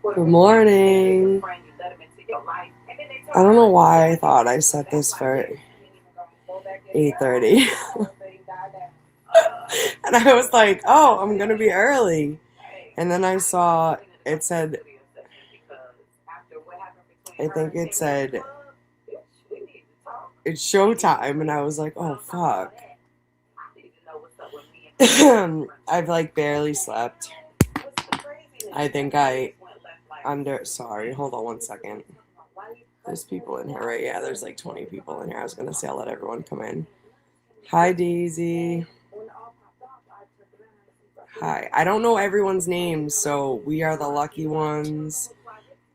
Good morning. I don't know why I thought I set this for 8:30. And I was like, oh, I'm going to be early. And then I saw it said, I think it said, it's showtime. And I was like, oh, fuck. I've like barely slept. I think sorry, hold on one second. There's people in here, right? Yeah, there's like 20 people in here. I was going to say I'll let everyone come in. Hi, Daisy. Hi. I don't know everyone's names, so we are the lucky ones.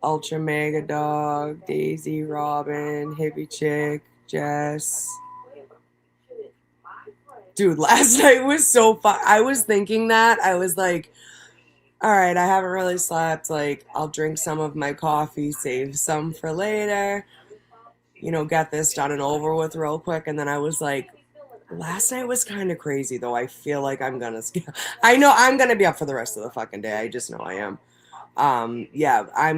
Ultra Mega Dog, Daisy, Robin, Hippie Chick, Jess. Dude, last night was so fun. I was thinking that. I was like, all right, I haven't really slept. Like, I'll drink some of my coffee, save some for later, get this done and over with real quick. And then I was like, last night was kind of crazy, though. I feel like I know I'm going to be up for the rest of the fucking day. I just know I am. Yeah, I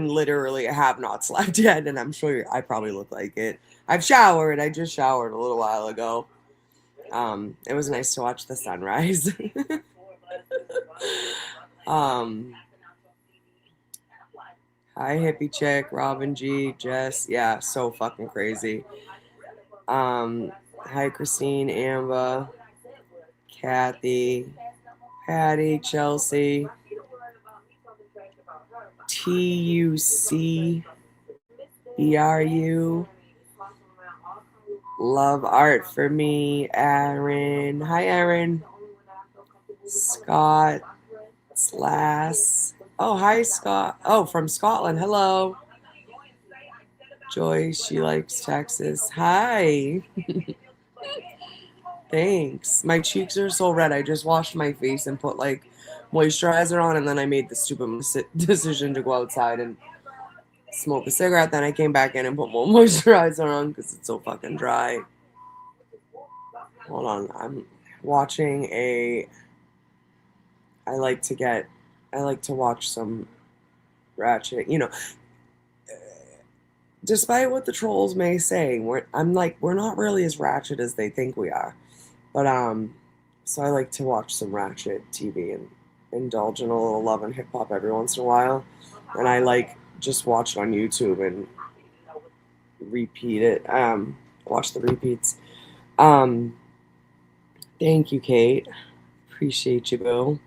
have not slept yet, and I'm sure I probably look like it. I've showered. I just showered a little while ago. It was nice to watch the sunrise. um, Hi, Hippie Chick, Robin G, Jess. Yeah, so fucking crazy. Hi, Christine, Amber, Kathy, Patty, Chelsea, TUCBRU, Love Art for Me, Aaron. Hi, Aaron. Scott, Slass. Oh, hi, Scott. Oh, from Scotland. Hello. Joyce, she likes Texas. Hi. Thanks. My cheeks are so red. I just washed my face and put like moisturizer on, and then I made the stupid decision to go outside and smoke a cigarette. Then I came back in and put more moisturizer on because it's so fucking dry. Hold on. I'm watching I like to watch some Ratchet. Despite what the trolls may say, we're not really as ratchet as they think we are. But so I like to watch some Ratchet TV and indulge in a little love and hip hop every once in a while. And I like just watch it on YouTube and repeat it. Watch the repeats. Um, Thank you, Kate. Appreciate you, Boo.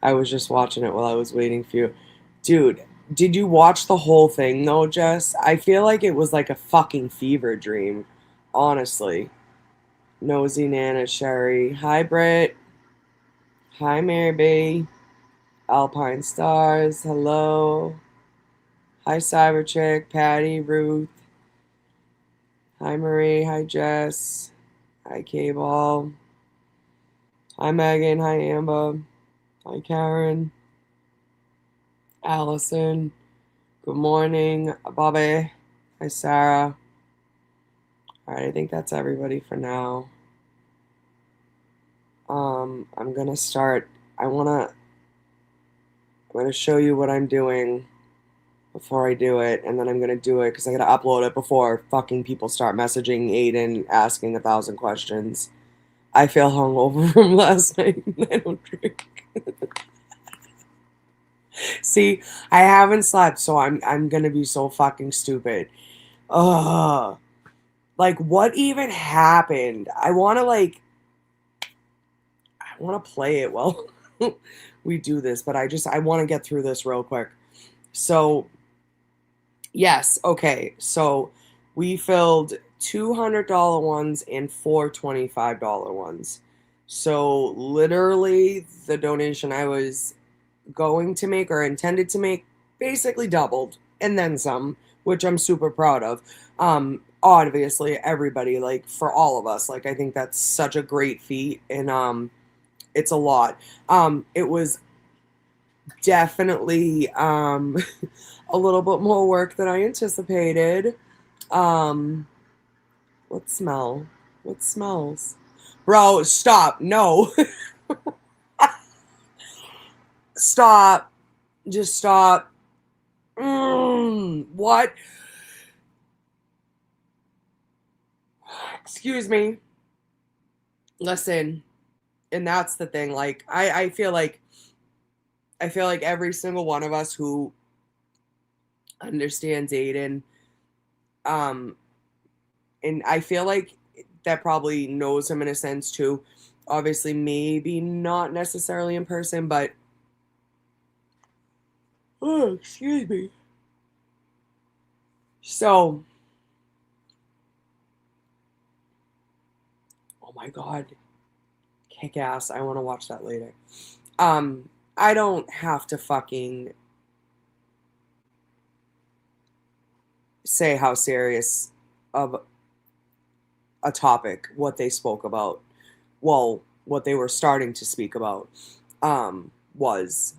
I was just watching it while I was waiting for you. Dude, did you watch the whole thing though, Jess? I feel like it was like a fucking fever dream, honestly. Nosy Nana Sherry. Hi, Britt. Hi, Mary B. Alpine Stars. Hello. Hi, Cyber Chick. Patty. Ruth. Hi, Marie. Hi, Jess. Hi, K-Ball. Hi, Megan. Hi, Amber. Hi, Karen. Allison. Good morning, Bobby. Hi, Sarah. All right, I think that's everybody for now. I'm gonna start. I'm gonna show you what I'm doing before I do it, and then I'm gonna do it because I gotta upload it before fucking people start messaging Aiden asking 1,000 questions. I feel hungover from last night. I don't drink. See, I haven't slept, so I'm gonna be so fucking stupid. Ugh. Like, what even happened? I wanna play it while we do this, but I wanna get through this real quick. So yes, okay. So we filled $200 ones and four $25 ones. So literally the donation I was going to make or intended to make basically doubled and then some, which I'm super proud of. Obviously everybody, like for all of us, like I think that's such a great feat, and it's a lot. It was definitely a little bit more work than I anticipated. Um, what smell? What smells? Bro, stop. No. Stop. Just stop. What? Excuse me. Listen, and that's the thing. Like, I feel like every single one of us who understands Aiden, um, and I feel like that probably knows him in a sense too. Obviously, maybe not necessarily in person, but oh, excuse me. So, oh my god, kick ass. I want to watch that later. Um, I don't have to fucking say how serious of a topic what they spoke about. Well, what they were starting to speak about was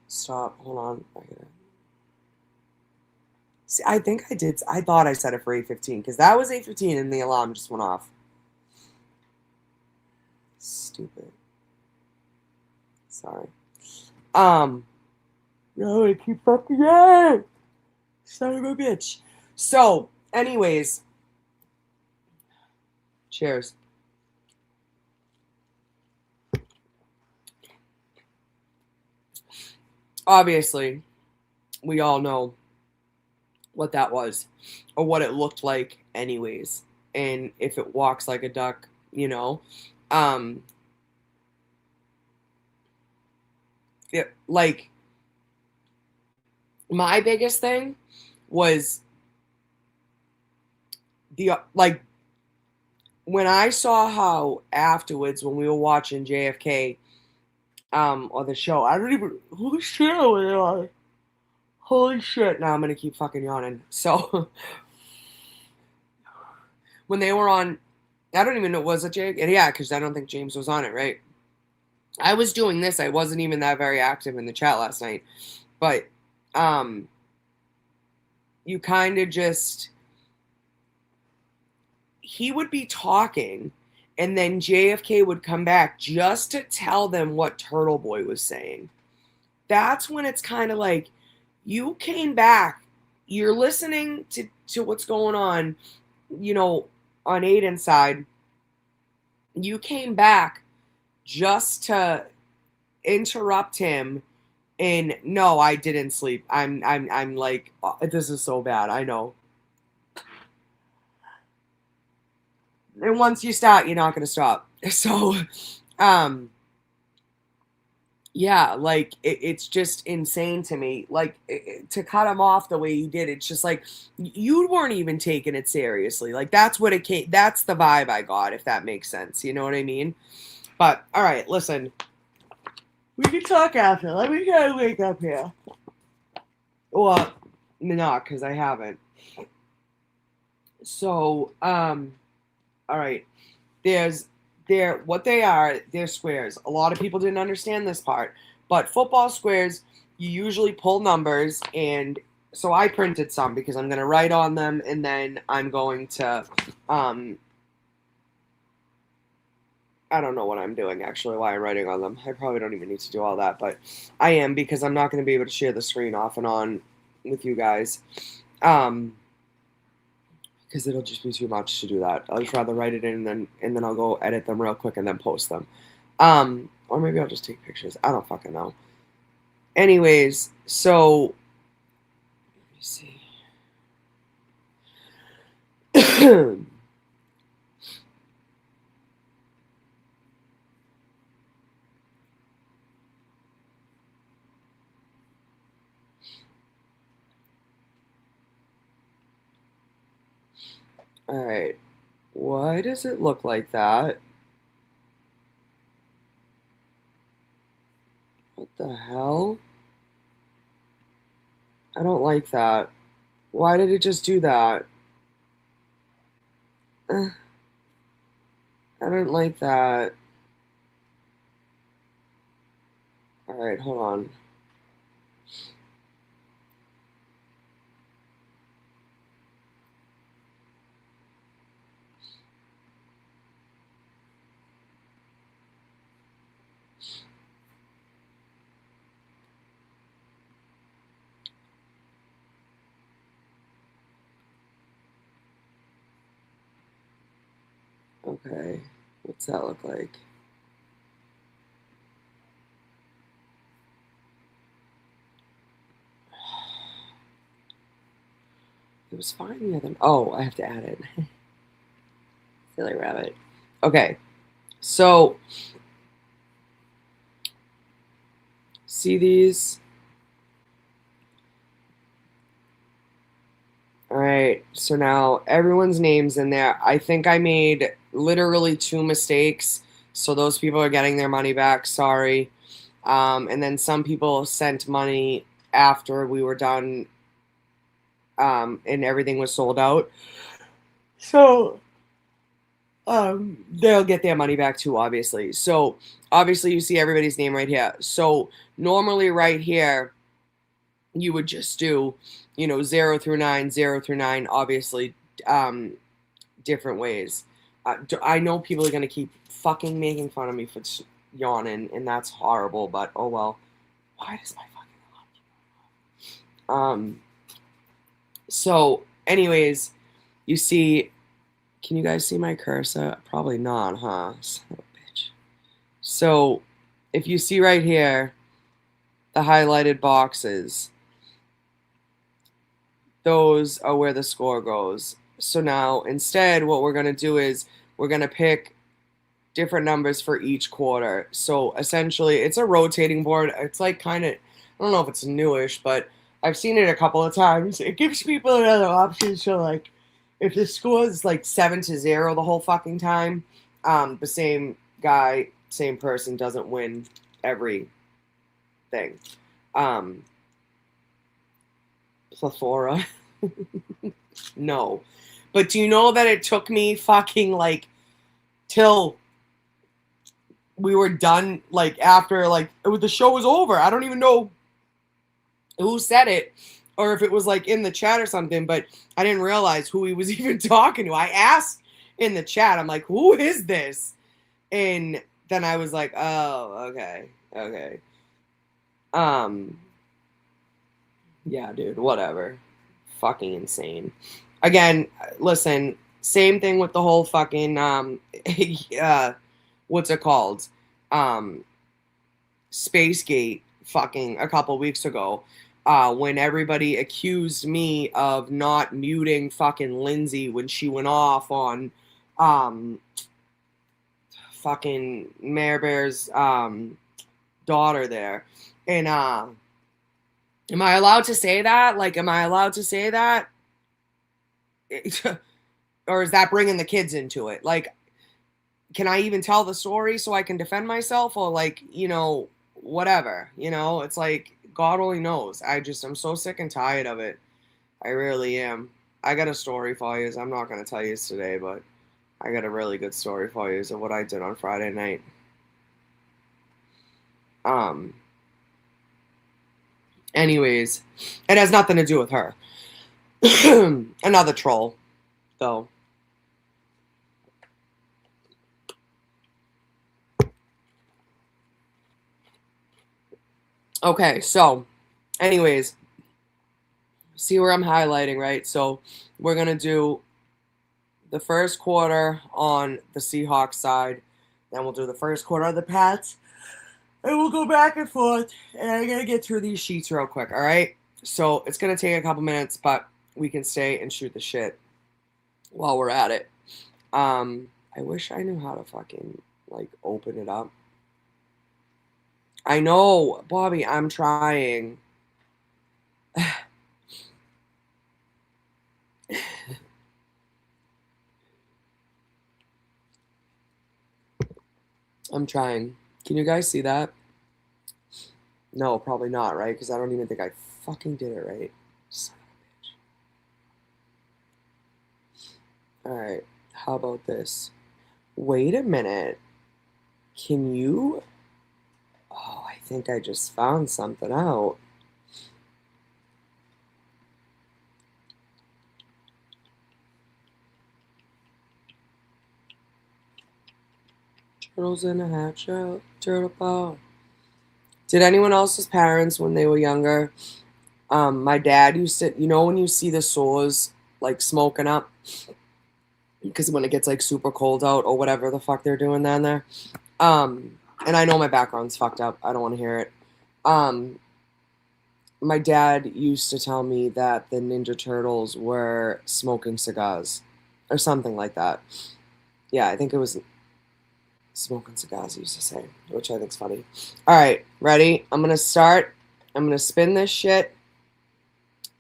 stop. Hold on. See, I think I did. I thought I said it for 8:15 because that was 8:15 and the alarm just went off. Stupid. Sorry. No, I keep fucking it. Son of a bitch. So, anyways, cheers. Obviously, we all know what that was or what it looked like anyways, and if it walks like a duck, um like my biggest thing was the like when I saw how afterwards when we were watching JFK or the show, I don't even holy shit, holy shit. Now I'm gonna keep fucking yawning. So when they were on, I don't even know, was it Jake? Yeah, because I don't think James was on it, right? I was doing this. I wasn't even that very active in the chat last night. But you kind of just, he would be talking and then JFK would come back just to tell them what Turtle Boy was saying. That's when it's kind of like, you came back, you're listening to what's going on, on Aiden's side. You came back just to interrupt him. And no, I didn't sleep. I'm like, oh, this is so bad. I know. And once you start, you're not going to stop. So, yeah, like it's just insane to me. Like to cut him off the way you did, it's just like you weren't even taking it seriously. Like that's what it came. That's the vibe I got, if that makes sense. You know what I mean? But all right, listen. We can talk after. Let me try to wake up here. Well, not because I haven't. So, all right. What they are, they're squares. A lot of people didn't understand this part, but football squares, you usually pull numbers, and so I printed some because I'm going to write on them, and then I'm going to, I don't know what I'm doing actually, why I'm writing on them. I probably don't even need to do all that, but I am because I'm not going to be able to share the screen off and on with you guys. Because it'll just be too much to do that. I'll just rather write it in and then I'll go edit them real quick and then post them. Or maybe I'll just take pictures. I don't fucking know. Anyways, so let me see. All right. Why does it look like that? What the hell? I don't like that. Why did it just do that? I don't like that. All right, hold on. Okay, what's that look like? It was fine the other. Oh, I have to add it. Silly rabbit. Okay, so see these? All right, so now everyone's name's in there. I think I made literally 2 mistakes, so those people are getting their money back. Sorry. And then some people sent money after we were done, and everything was sold out. So they'll get their money back too, obviously. So obviously you see everybody's name right here. So normally right here, you would just do, 0 through 9, 0 through 9, obviously, different ways. I know people are going to keep fucking making fun of me for yawning, and that's horrible, but oh well. Why does my fucking so anyways, you see, can you guys see my cursor? Probably not, huh? Son of a bitch. So if you see right here, the highlighted boxes, those are where the score goes. So now instead what we're going to do is we're going to pick different numbers for each quarter. So essentially it's a rotating board. It's like kind of, I don't know if it's newish, but I've seen it a couple of times. It gives people another option. So like if the score is like 7-0 the whole fucking time, the same guy, same person doesn't win every thing. Plethora. No. But do you know that it took me fucking like till we were done, like after like the show was over. I don't even know who said it or if it was like in the chat or something, but I didn't realize who he was even talking to. I asked in the chat, I'm like, who is this? And then I was like, oh, okay. Yeah, dude, whatever. Fucking insane. Again, listen, same thing with the whole fucking what's it called? Spacegate fucking a couple weeks ago. When everybody accused me of not muting fucking Lindsay when she went off on fucking Mayor Bear's daughter there. And am I allowed to say that? Like, am I allowed to say that? Or is that bringing the kids into it? Like, can I even tell the story so I can defend myself? Or like, whatever, it's like, God only knows. I'm so sick and tired of it. I really am. I got a story for you. I'm not going to tell you today, but I got a really good story for you of what I did on Friday night. Anyways, it has nothing to do with her. Another troll, though. Okay, so, anyways, see where I'm highlighting, right? So, we're going to do the first quarter on the Seahawks side, then we'll do the first quarter of the Pats, and we'll go back and forth, and I'm going to get through these sheets real quick, all right? So, it's going to take a couple minutes, but we can stay and shoot the shit while we're at it. I wish I knew how to fucking, like, open it up. I know, Bobby, I'm trying. I'm trying. Can you guys see that? No, probably not, right? Because I don't even think I fucking did it right. Son of a bitch. Alright, how about this? Wait a minute. Can you... Oh, I think I just found something out. Turtles in a hat shell, turtle power. Did anyone else's parents, when they were younger, my dad used to, when you see the sores, like, smoking up, because when it gets like super cold out or whatever the fuck they're doing down there. And I know my background's fucked up. I don't want to hear it. Um, my dad used to tell me that the Ninja Turtles were smoking cigars or something like that. Yeah, I think it was smoking cigars, he used to say, which I think's funny. All right, ready? I'm going to start. I'm going to spin this shit.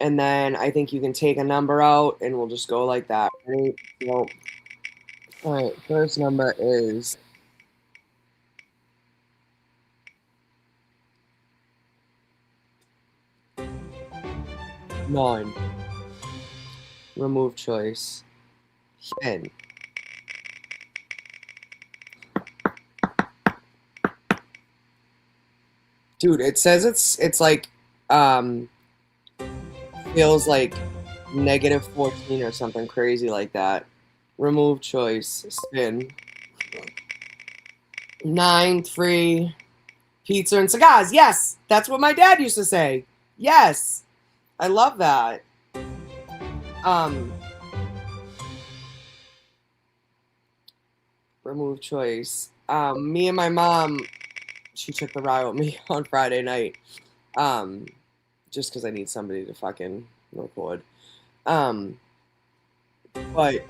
And then I think you can take a number out and we'll just go like that. Ready? Go. All right, first number is 9. Remove choice. Spin. Dude, it says it's like feels like -14 or something crazy like that. Remove choice. Spin. 9, 3. Pizza and cigars. Yes, that's what my dad used to say. Yes, I love that. Um, remove choice. Me and my mom, she took the ride with me on Friday night. Um, just because I need somebody to fucking record. Um, but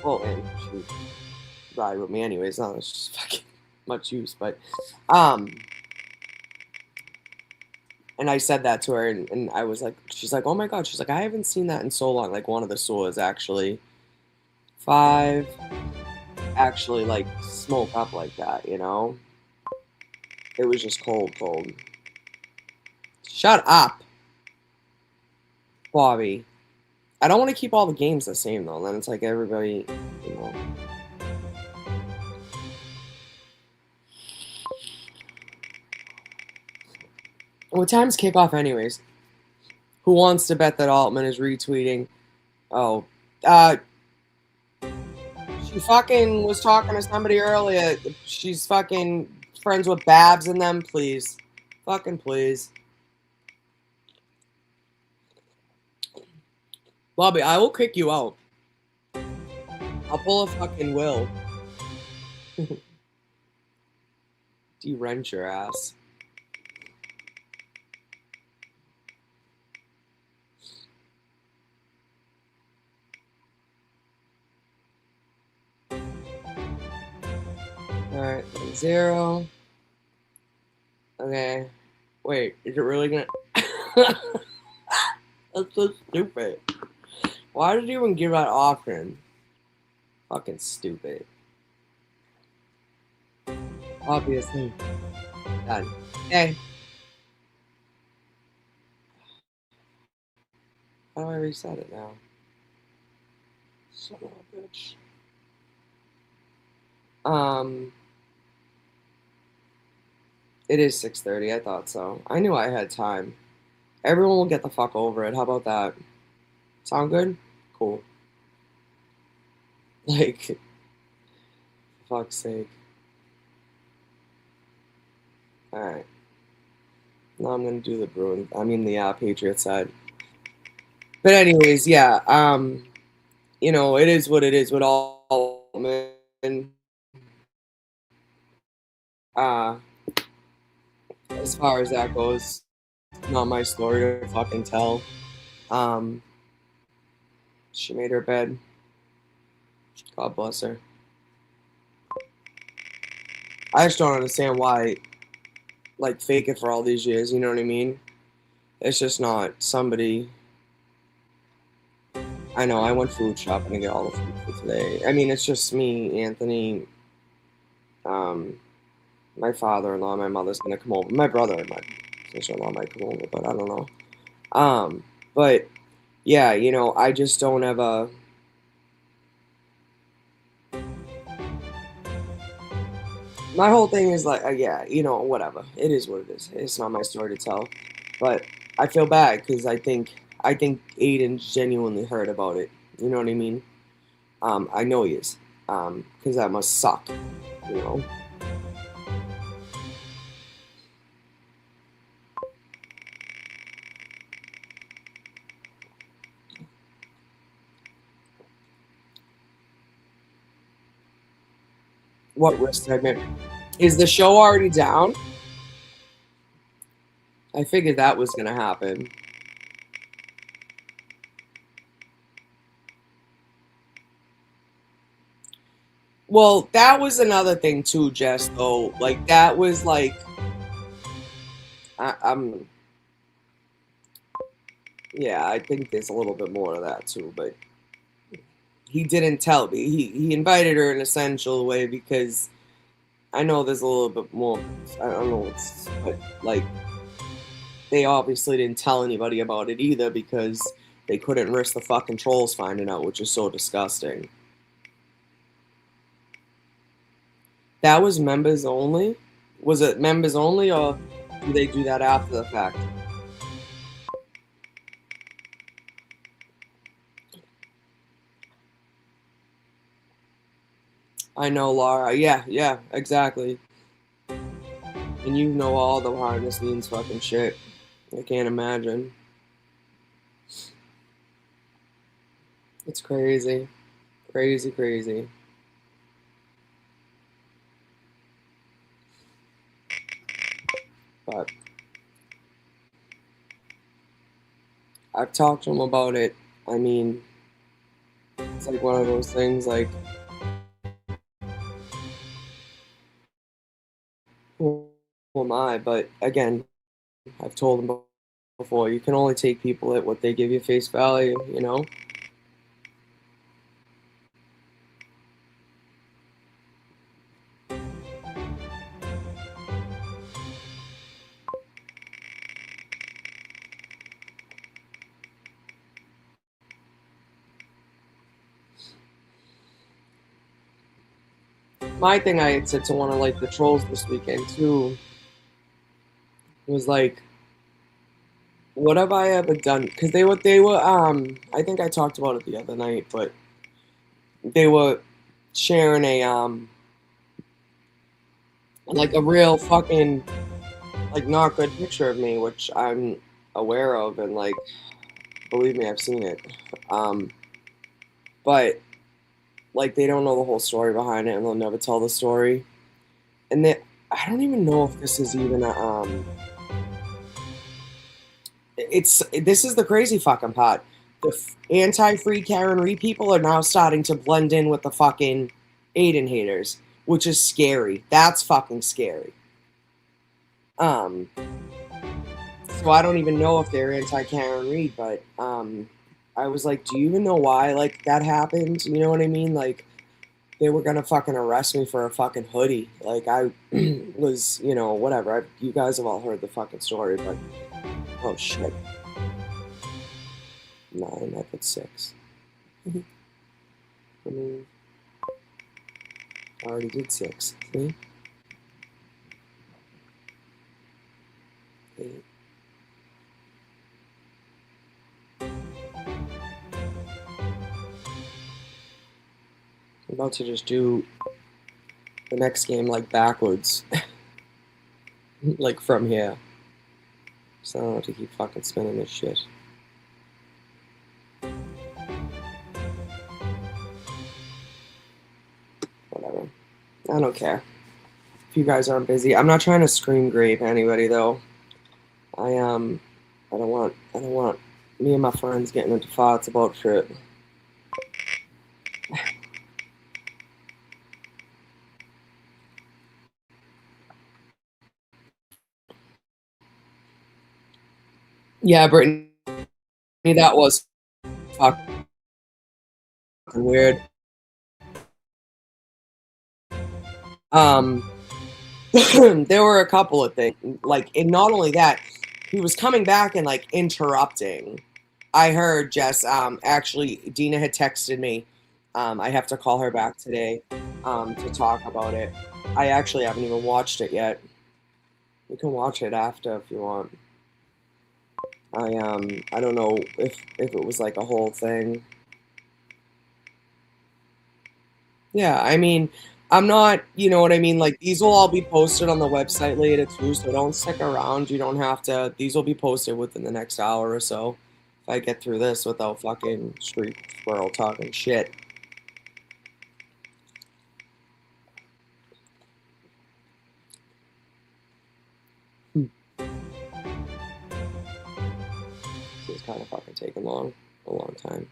well, and she ride with me anyways. Not it's just fucking much use, but um. And I said that to her, and I was like, she's like, oh my god, she's like, I haven't seen that in so long. Like one of the saws actually, 5 actually like smoke up like that, you know? It was just cold, cold. Shut up, Bobby. I don't want to keep all the games the same though. Then it's like everybody, you know. What time's kickoff, anyways? Who wants to bet that Altman is retweeting? Oh, she fucking was talking to somebody earlier. She's fucking friends with Babs and them. Please, fucking please. Bobby, I will kick you out. I'll pull a fucking will. De-wrench your ass. Alright, 0. Okay. Wait, is it really gonna... That's so stupid. Why did you even give that option? Fucking stupid. Obviously. Done. Okay. How do I reset it now? Son of a bitch. It is 6:30. I thought so. I knew I had time. Everyone will get the fuck over it. How about that? Sound good? Cool. Like, for fuck's sake. Alright. Now I'm gonna do the Patriot side. But anyways, yeah, you know, it is what it is with all men. Uh, as far as that goes, not my story to fucking tell. Um, she made her bed. God bless her. I just don't understand why, like, fake it for all these years. You know what I mean? It's just not somebody. I know. I went food shopping to get all the food for today. I mean, it's just me, Anthony, um, my father-in-law, my mother's gonna come over. My brother and my sister-in-law might come over, but I don't know. But yeah, you know, I just don't have a. My whole thing is like, yeah, you know, whatever. It is what it is. It's not my story to tell, but I feel bad because I think Aiden genuinely heard about it. You know what I mean? I know he is, because that must suck. You know. What risk segment? Is the show already down? I figured that was going to happen. Well, that was another thing too, Jess, though. Like, that was like, I'm, yeah, I think there's a little bit more to that too, but he didn't tell me. He invited her in a sensual way because I know there's a little bit more. I don't know, but like, they obviously didn't tell anybody about it either because they couldn't risk the fucking trolls finding out, which is so disgusting. That was members only? Was it members only, or do they do that after the fact? I know, Laura. Yeah, exactly. And you know all the behind the scenes fucking shit. I can't imagine. It's crazy. Crazy, crazy. But I've talked to him about it. I mean, it's like one of those things like, who am I? But again, I've told him before, you can only take people at what they give you face value, you know? My thing I had said to one of like the trolls this weekend too was like, what have I ever done? Because they were I think I talked about it the other night, but they were sharing a like a real fucking like not good picture of me, which I'm aware of, and like believe me, I've seen it. Um, but like they don't know the whole story behind it, and they'll never tell the story. And they, I don't even know if this is even a It's this is the crazy fucking part. The anti-free Karen Reed people are now starting to blend in with the fucking Aiden haters, which is scary. That's fucking scary. Um, so I don't even know if they're anti-Karen Reed, but I was like, do you even know why like that happened? You know what I mean? Like they were gonna fucking arrest me for a fucking hoodie. Like I was, you know, whatever. You guys have all heard the fucking story, but oh shit. 9, I put 6. I mean, I already did 6. See? 8. I'm about to just do the next game like backwards. Like from here. So I don't have to keep fucking spinning this shit. Whatever. I don't care. If you guys aren't busy. I'm not trying to scream grape anybody though. I don't want me and my friends getting into fights about shit. Yeah, Brittany, that was fucking weird. Um there were a couple of things like, and not only that, he was coming back and like interrupting. I heard Jess, actually Dina had texted me. I have to call her back today to talk about it. I actually haven't even watched it yet. We can watch it after if you want. I don't know if it was like a whole thing. Yeah, I mean, I'm not, you know what I mean? Like, these will all be posted on the website later too, so don't stick around. You don't have to, these will be posted within the next hour or so. If I get through this without fucking street squirrel talking shit. kind of fucking taking a long time.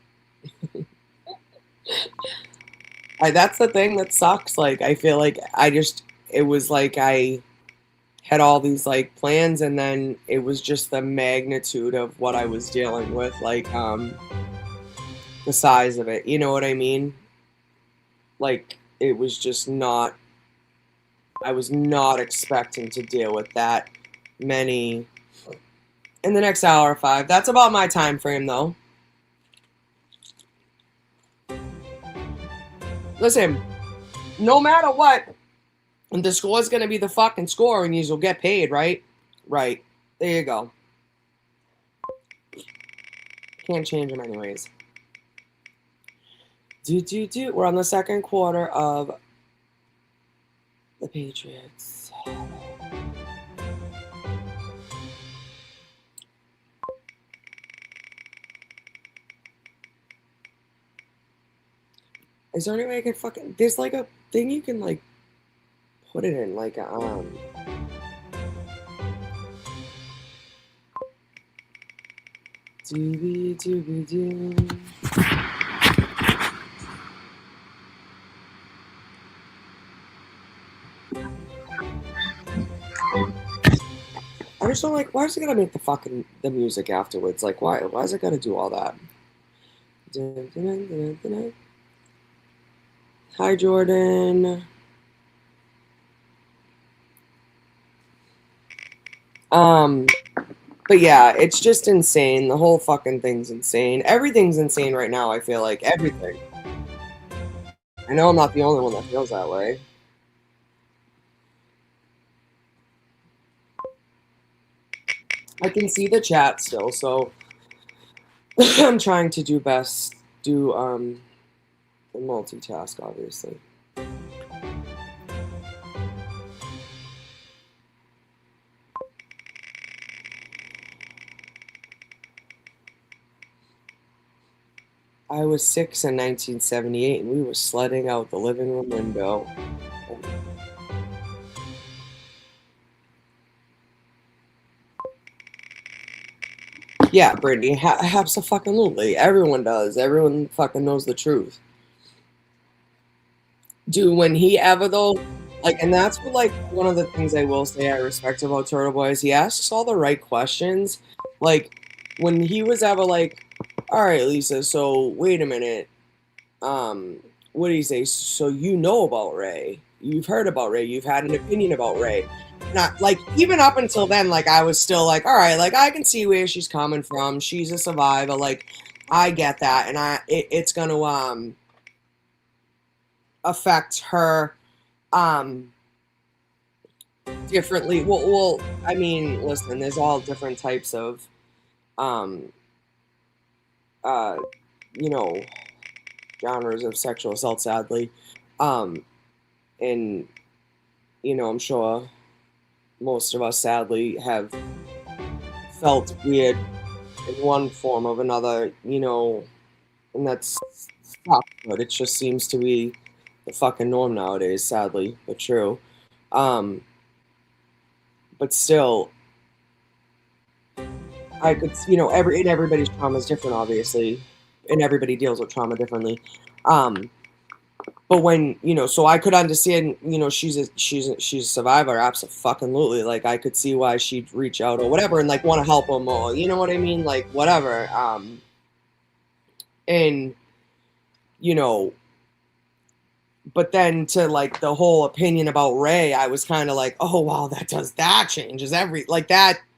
That's the thing that sucks. Like, I feel like it was like I had all these like plans, and then it was just the magnitude of what I was dealing with, like the size of it. You know what I mean? Like, it was just not. I was not expecting to deal with that many in the next hour or 5. That's about my time frame, though. Listen, no matter what, the score is going to be the fucking score, and you'll get paid, right? Right. There you go. Can't change them anyways. We're on the second quarter of the Patriots. Is there any way I can fucking... There's like a thing you can like put it in, like a Doobie. I just don't like, why is it gonna make the music afterwards? Like, why is it gonna do all that? Hi, Jordan. But yeah, it's just insane. The whole fucking thing's insane. Everything's insane right now, I feel like. Everything. I know I'm not the only one that feels that way. I can see the chat still, so I'm trying to do multitask, obviously. I was 6 in 1978, and we were sledding out the living room window. Yeah, Brittany, absolutely. Everyone does. Everyone fucking knows the truth. Dude, when he ever though, like, and that's what, like, one of the things I will say I respect about Turtle Boy is he asks all the right questions. Like, when he was ever like, all right, Lisa, so wait a minute. What did he say? So you know about Ray. You've heard about Ray. You've had an opinion about Ray. Not like, even up until then, like, I was still like, all right, like, I can see where she's coming from. She's a survivor. Like, I get that. And it's going to affect her differently. Well, I mean, listen, there's all different types of you know, genres of sexual assault, sadly. And you know, I'm sure most of us sadly have felt weird in one form or another, you know, and that's tough, but it just seems to be the fucking norm nowadays, sadly, but true. But still, I could, you know, everybody's trauma is different, obviously, and everybody deals with trauma differently. But when, you know, so I could understand, you know, she's a survivor, absolutely. Like, I could see why she'd reach out or whatever and like want to help him, or you know what I mean, like whatever. And you know, but then to like the whole opinion about Ray, I was kind of like, oh wow, that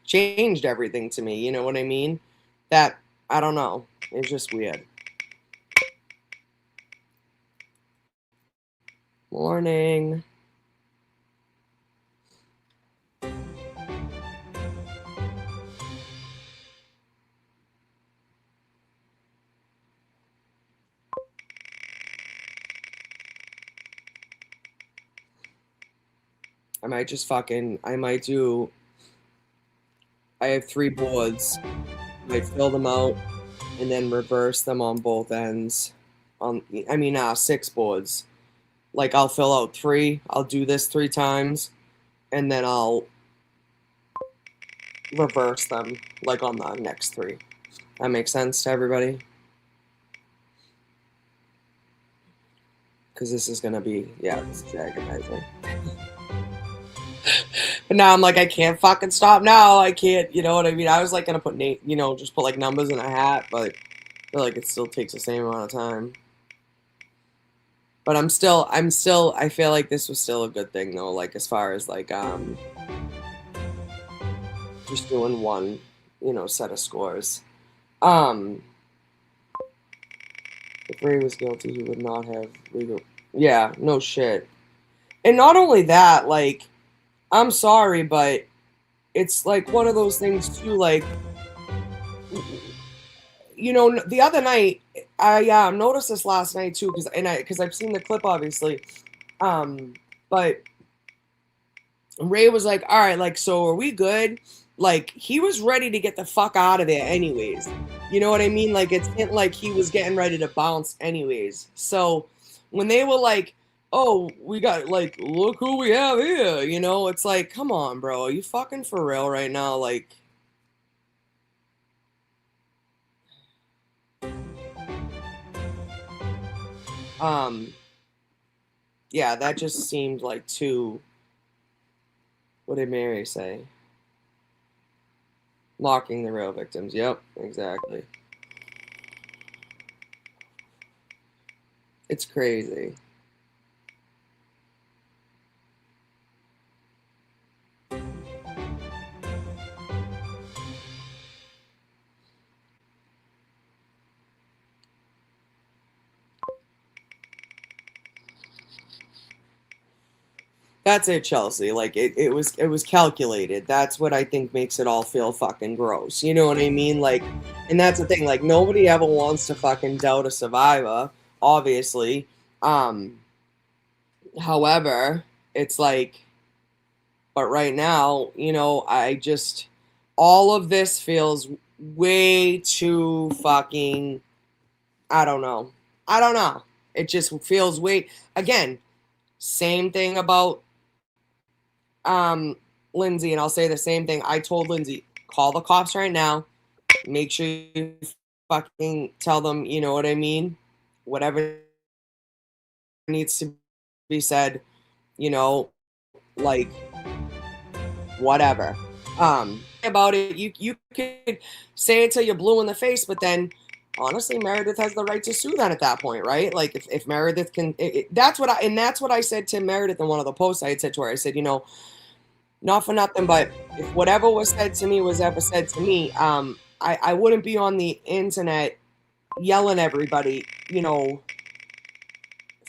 changed everything to me. You know what I mean? That, I don't know. It's just weird. Morning. I have 3 boards. I might fill them out and then reverse them on both ends. 6 boards. Like, I'll fill out 3. I'll do this 3 times, and then I'll reverse them, like, on the next 3. That makes sense to everybody. Because this is going to be, yeah, this is agonizing. But now I'm like, I can't fucking stop now. I can't, you know what I mean? I was like going to put, just put like numbers in a hat, but I feel like it still takes the same amount of time. But I feel like this was still a good thing though, like as far as like, just doing one, set of scores. If Ray was guilty, he would not have legal. Yeah, no shit. And not only that, like, I'm sorry, but it's like one of those things too. Like, the other night, I noticed this last night too, because I've seen the clip obviously. But Ray was like, "All right, like, so are we good?" Like, he was ready to get the fuck out of there, anyways. You know what I mean? Like, it's not like he was getting ready to bounce, anyways. So when they were like, "Oh, we got like, look who we have here," it's like, come on, bro, are you fucking for real right now? Like, um, yeah, that just seemed like too. What did Mary say? Locking the real victims. Yep, exactly. It's crazy. That's it, Chelsea. Like it was calculated. That's what I think makes it all feel fucking gross. You know what I mean? Like, and that's the thing. Like nobody ever wants to fucking doubt a survivor, obviously. Um, However, it's like, but right now, I just all of this feels way too fucking. I don't know. I don't know. It just feels way again. Same thing about Lindsay, and I'll say the same thing. I told Lindsay, call the cops right now. Make sure you fucking tell them, you know what I mean? Whatever needs to be said, you know, like whatever. About it, you could say it till you're blue in the face, but then honestly, Meredith has the right to sue then at that point, right? Like if Meredith can, that's what I said to Meredith in one of the posts I had said to her. I said, not for nothing, but if whatever was said to me was ever said to me, I wouldn't be on the internet yelling at everybody,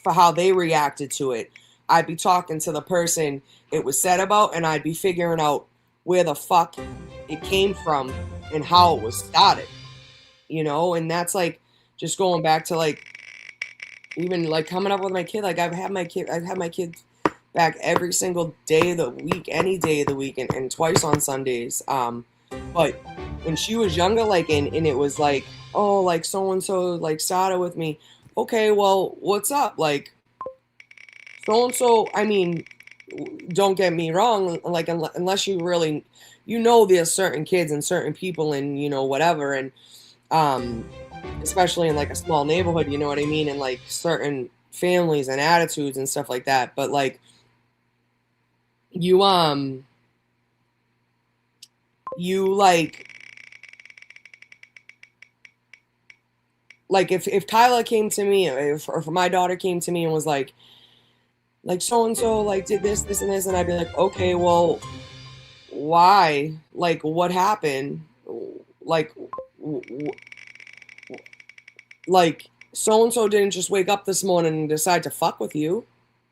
for how they reacted to it. I'd be talking to the person it was said about, and I'd be figuring out where the fuck it came from and how it was started, and that's like just going back to like even like coming up with my kid. Like I've had my kids back every single day of the week, any day of the week, and twice on Sundays. But when she was younger, like, and it was like, oh, like so and so like started with me. Okay, well, what's up? Like, so and so. I mean, don't get me wrong. Like, unless you really, there's certain kids and certain people and whatever, and um, especially in like a small neighborhood, you know what I mean, and like certain families and attitudes and stuff like that. But like you you like if Kyla came to me or if my daughter came to me and was like so and so like did this and this, and I'd be like, okay, well, why, like what happened, like like so and so didn't just wake up this morning and decide to fuck with you,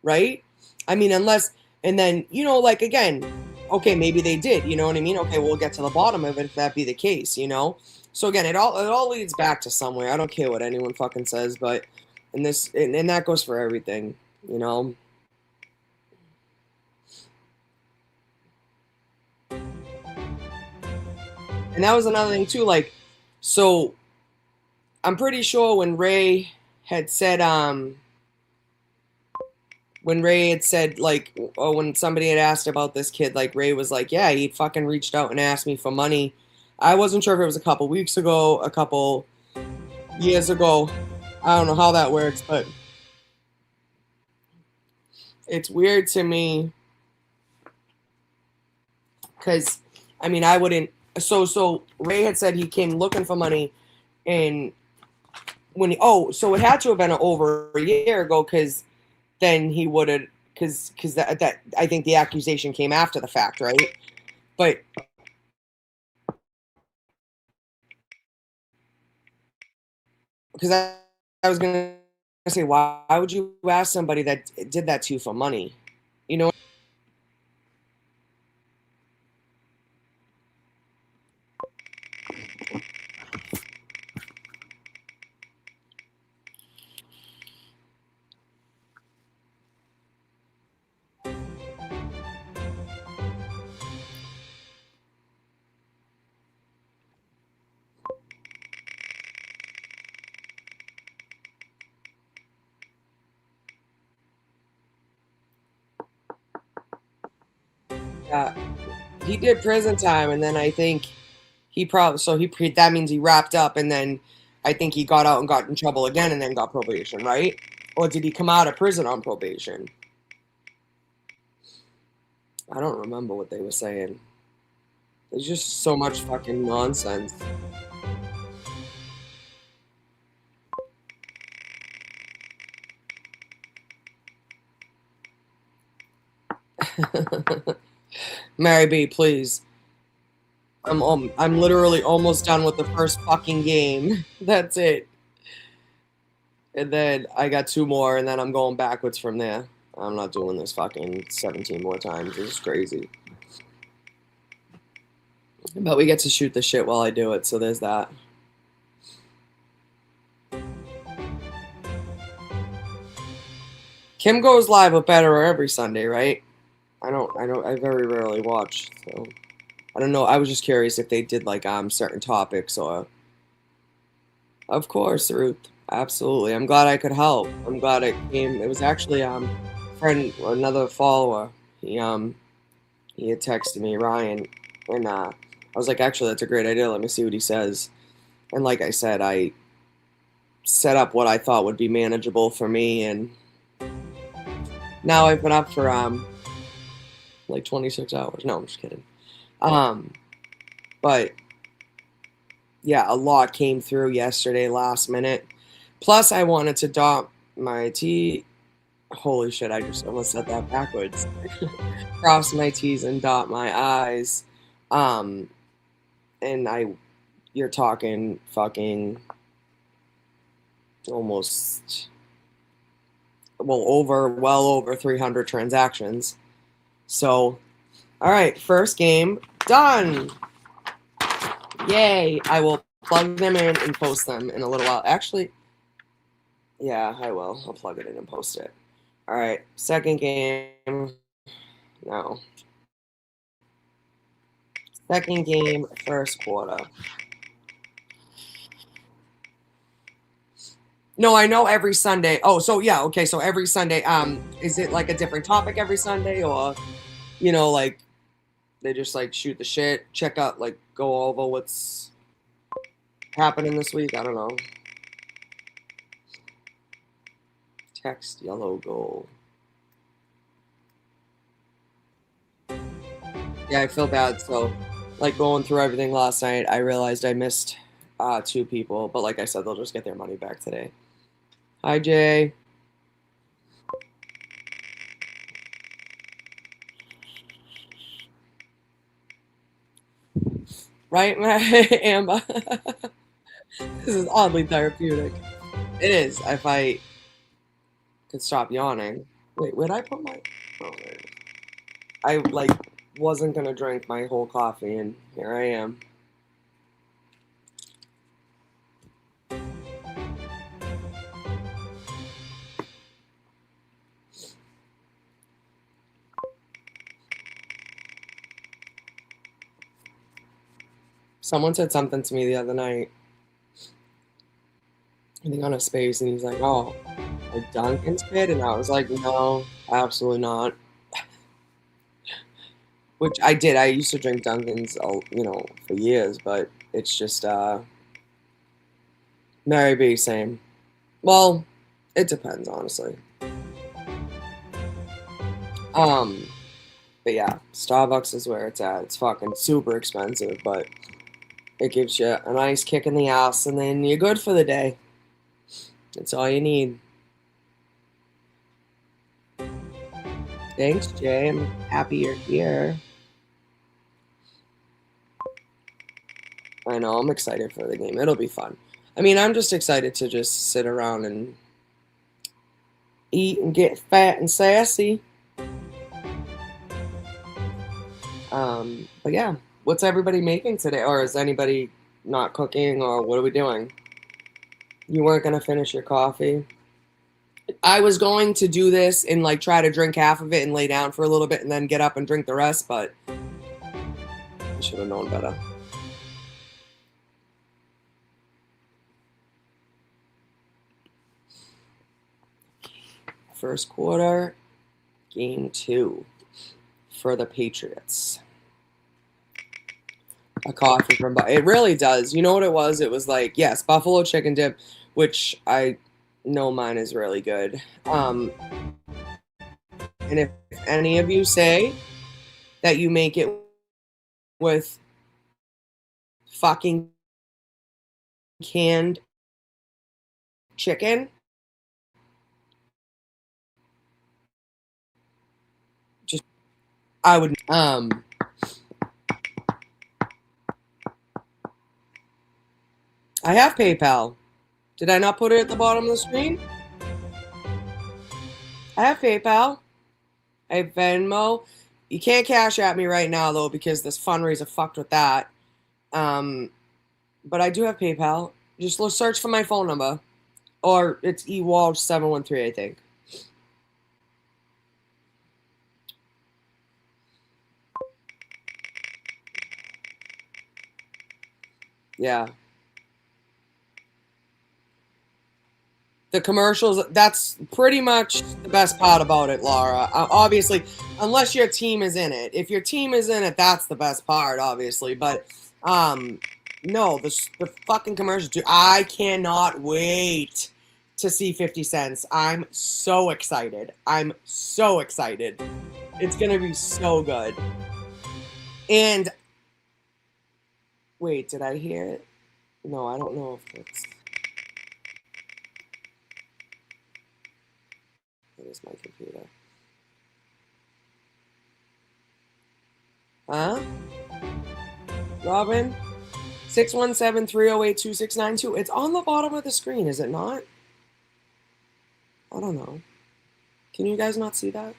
right? I mean, unless, and then like again, okay, maybe they did, you know what I mean? Okay, we'll get to the bottom of it if that be the case, So again, it all leads back to somewhere. I don't care what anyone fucking says, but and that goes for everything, And that was another thing too, like, so I'm pretty sure when Ray had said like, or when somebody had asked about this kid, like Ray was like, yeah, he fucking reached out and asked me for money I wasn't sure if it was a couple weeks ago, a couple years ago. I don't know how that works, but it's weird to me because I mean I wouldn't. So Ray had said he came looking for money, and when he, so it had to have been over a year ago because then he would have because that I think the accusation came after the fact, right? But because I was gonna say, why would you ask somebody that did that to you for money? You know? Yeah, he did prison time, and then I think he probably that means he wrapped up, and then I think he got out and got in trouble again, and then got probation, right? Or did he come out of prison on probation? I don't remember what they were saying. There's just so much fucking nonsense. Mary B, please. I'm literally almost done with the first fucking game. That's it. And then I got two more, and then I'm going backwards from there. I'm not doing this fucking 17 more times. This is crazy. But we get to shoot the shit while I do it, so there's that. Kim goes live with Betterer every Sunday, right? I very rarely watch, so I don't know. I was just curious if they did like certain topics or. Of course, Ruth. Absolutely. I'm glad I could help. I'm glad it came. It was actually friend, another follower. He had texted me, Ryan, and I was like, actually, that's a great idea. Let me see what he says. And like I said, I set up what I thought would be manageable for me, and now I've been up for like 26 hours. No, I'm just kidding. But yeah, a lot came through yesterday, last minute. Plus, I wanted to dot my T. Holy shit! I just almost said that backwards. Cross my T's and dot my I's. Um, and you're talking fucking almost well over 300 transactions. So, all right, first game done. Yay! I will plug them in and post them in a little while. Actually, yeah, I will. I'll plug it in and post it. All right, second game. No. Second game, first quarter. No, I know every Sunday. Oh, so yeah, okay. So every Sunday, is it like a different topic every Sunday, or like they just like shoot the shit, check out, like go over what's happening this week? I don't know. Text yellow goal. Yeah, I feel bad. So, like going through everything last night, I realized I missed two people, but like I said, they'll just get their money back today. Hi, Jay. Right, Amber? This is oddly therapeutic. It is. If I could stop yawning. Wait, where'd I put my? Oh, there it is. I like wasn't gonna drink my whole coffee, and here I am. Someone said something to me the other night. I think on a space, and he's like, "Oh, like Duncan's kid," and I was like, "No, absolutely not." which I did. I used to drink Dunkin's, for years, but it's just Mary B. Same. Well, it depends, honestly. But yeah, Starbucks is where it's at. It's fucking super expensive, but it gives you a nice kick in the ass, and then you're good for the day. That's all you need. Thanks, Jay. I'm happy you're here. I know, I'm excited for the game. It'll be fun. I mean, I'm just excited to just sit around and eat and get fat and sassy. But yeah, what's everybody making today? Or is anybody not cooking, or what are we doing? You weren't going to finish your coffee? I was going to do this and like try to drink half of it and lay down for a little bit and then get up and drink the rest, but I should have known better. First quarter, game 2 for the Patriots. A coffee from it really does. You know what it was? It was like, yes, buffalo chicken dip, which I know mine is really good. And if any of you say that you make it with fucking canned chicken, just I would I have PayPal. Did I not put it at the bottom of the screen? I have PayPal. I have Venmo. You can't cash at me right now though because this fundraiser fucked with that. But I do have PayPal. Just search for my phone number, or it's eWalsh713, I think. Yeah. The commercials, that's pretty much the best part about it, Laura. Obviously, unless your team is in it. If your team is in it, that's the best part, obviously. But no, the fucking commercials, dude, I cannot wait to see 50 cents. I'm so excited. I'm so excited. It's going to be so good. And wait, did I hear it? No, I don't know if it's... Where's my computer? Huh? Robin? 617-308-2692. It's on the bottom of the screen, is it not? I don't know. Can you guys not see that?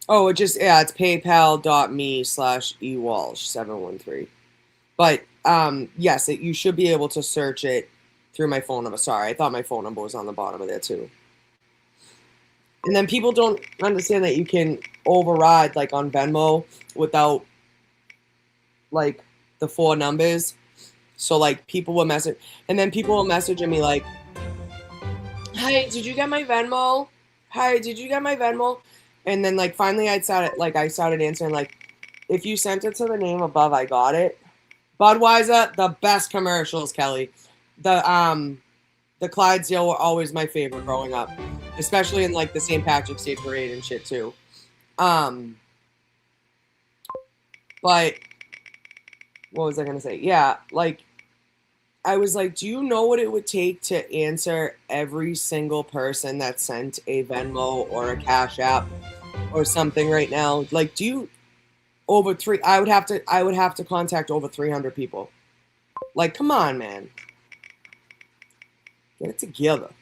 Oh, it's paypal.me/ewalsh713. But yes, you should be able to search it through my phone number. Sorry, I thought my phone number was on the bottom of there too. And then people don't understand that you can override like on Venmo without like the 4 numbers. So like people will message, and then people will message me like, "Hi, did you get my Venmo? Hi, did you get my Venmo?" And then like finally I started answering like, "If you sent it to the name above, I got it." Budweiser, the best commercials, Kelly. The Clydesdale were always my favorite growing up, especially in like the St. Patrick's Day parade and shit too. But what was I gonna say? Yeah, like I was like, do you know what it would take to answer every single person that sent a Venmo or a Cash App or something right now? Like, do you I would have to contact over 300 people. Like, come on, man. Get it together.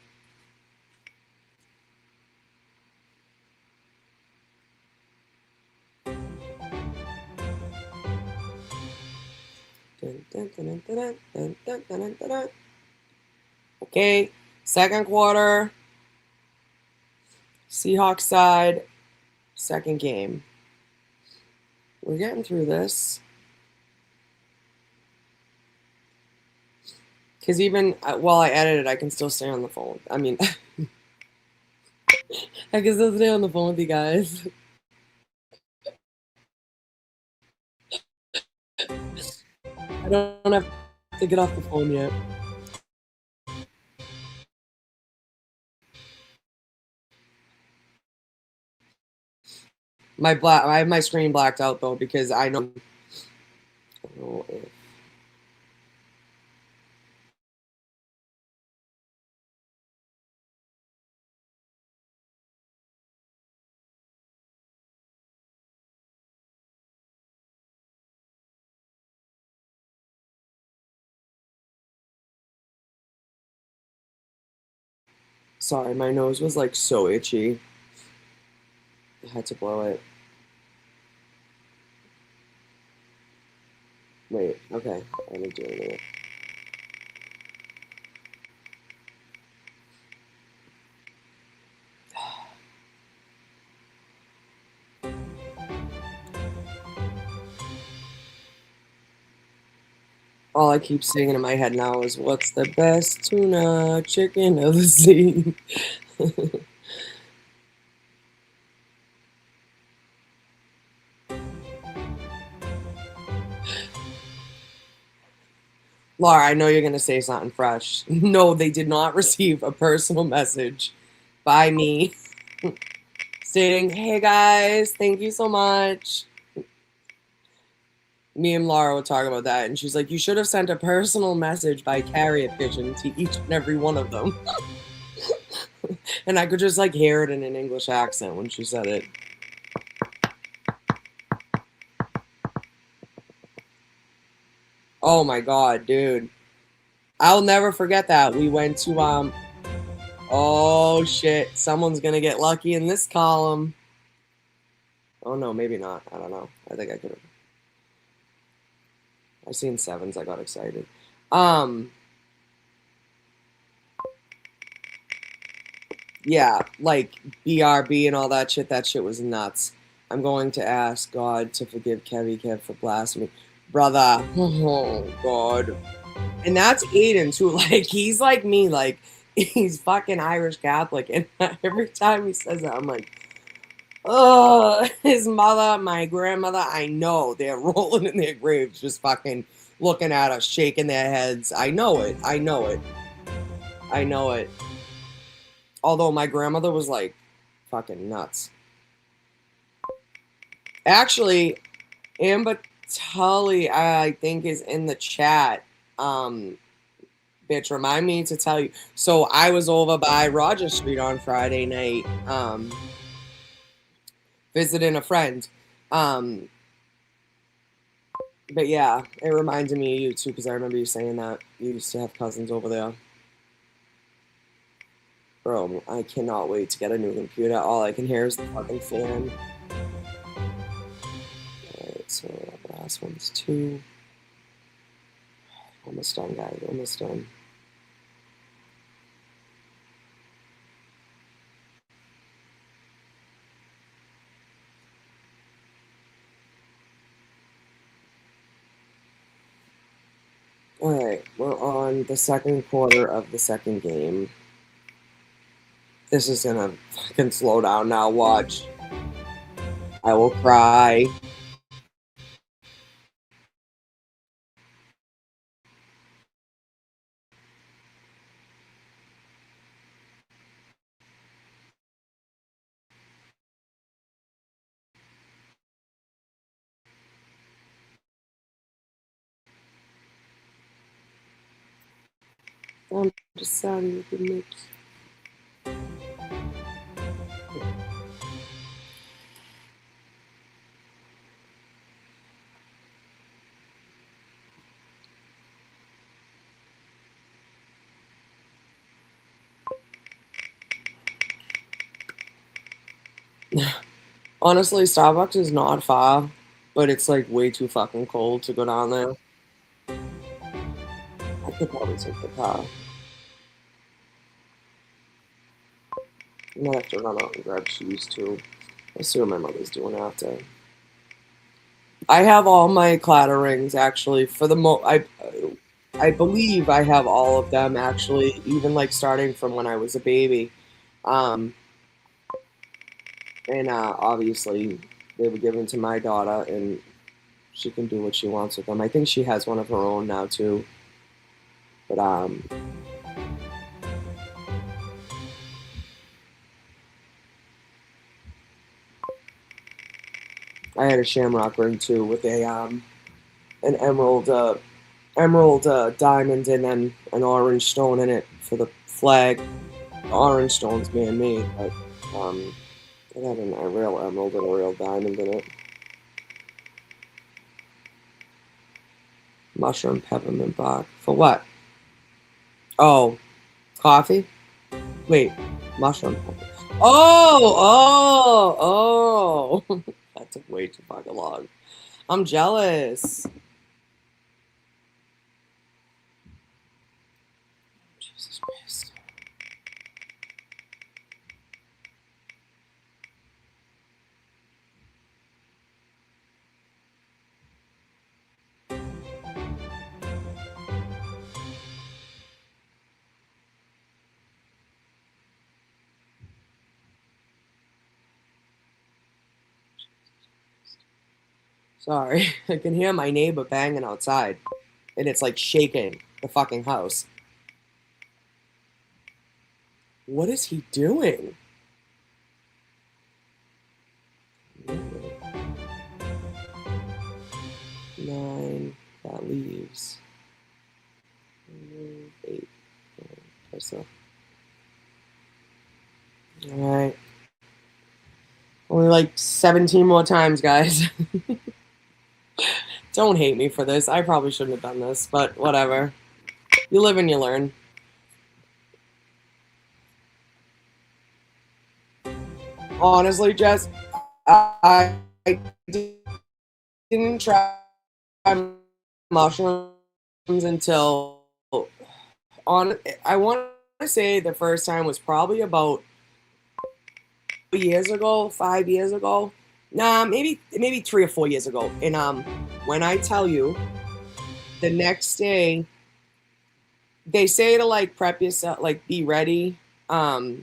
Okay, second quarter. Seahawks side, second game. We're getting through this. Because even while I edit it, I can still stay on the phone. I mean, I can still stay on the phone with you guys. I don't have to get off the phone yet. I have my screen blacked out though because I know. Oh, sorry, my nose was like so itchy. I had to blow it. Wait, okay, I'm doing it. All I keep singing in my head now is "What's the best tuna chicken of the sea?" Laura, I know you're gonna say something fresh. No, they did not receive a personal message by me stating, "Hey guys, thank you so much." Me and Laura were talking about that, and she's like, "You should have sent a personal message by carrier pigeon to each and every one of them." And I could just like hear it in an English accent when she said it. Oh my god, dude. I'll never forget that. We went to oh shit, someone's gonna get lucky in this column. Oh no, maybe not. I don't know. I think I could have. I seen sevens, I got excited. Um yeah, like BRB and all that shit was nuts. I'm going to ask God to forgive Kev for blasphemy. Brother, oh God. And that's Aiden too. Like he's like me, like he's fucking Irish Catholic. And every time he says that, I'm like, oh, his mother, my grandmother, I know they're rolling in their graves, just fucking looking at us, shaking their heads. I know it. I know it. I know it. Although my grandmother was like fucking nuts. Actually, Amber Tully, I think, is in the chat. Bitch, remind me to tell you. So I was over by Roger Street on Friday night, visiting a friend. Um, but yeah, it reminded me of you too because I remember you saying that you used to have cousins over there. Bro, I cannot wait to get a new computer. All I can hear is the fucking fan. Alright, so the last one's 2. Almost done, guys. Almost done. Alright, we're on the second quarter of the second game. This is gonna fucking slow down now. Watch. I will cry. I'm just sounding with the mix. Honestly, Starbucks is not far, but it's like way too fucking cold to go down there. I could probably take the car. I might have to run out and grab cheese too. I'll see what my mother's doing after. I have all my clatter rings actually. For the I believe I have all of them actually, even like starting from when I was a baby. Um, and obviously they were given to my daughter, and she can do what she wants with them. I think she has one of her own now too. But I had a shamrock ring too with a an emerald diamond and then an orange stone in it for the flag. The orange stone's man made, but it had a real emerald and a real diamond in it. Mushroom peppermint bark for what? Oh, coffee. Wait, mushroom. Oh. That took way too fucking long. I'm jealous. Jesus Christ. Sorry, I can hear my neighbor banging outside, and it's like shaking the fucking house. What is he doing? Nine. That leaves. Eight. Okay, so. All right. Only like 17 more times, guys. Don't hate me for this. I probably shouldn't have done this, but whatever. You live and you learn. Honestly, Jess, I didn't try mushrooms until on. I want to say the first time was probably about years ago, 5 years ago. Nah, maybe 3 or 4 years ago. And when I tell you, the next day they say to like prep yourself, like be ready, for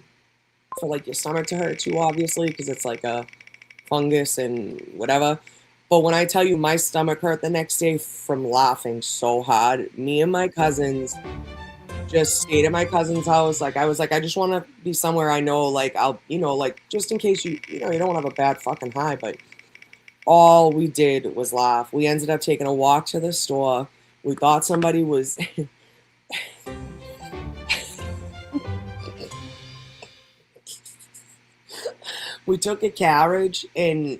like your stomach to hurt too, obviously, because it's like a fungus and whatever. But when I tell you my stomach hurt the next day from laughing so hard, me and my cousins just stayed at my cousin's house. Like I was like, I just want to be somewhere I know, like I'll, like just in case you don't have a bad fucking high. But all we did was laugh. We ended up taking a walk to the store. We thought somebody was. We took a carriage and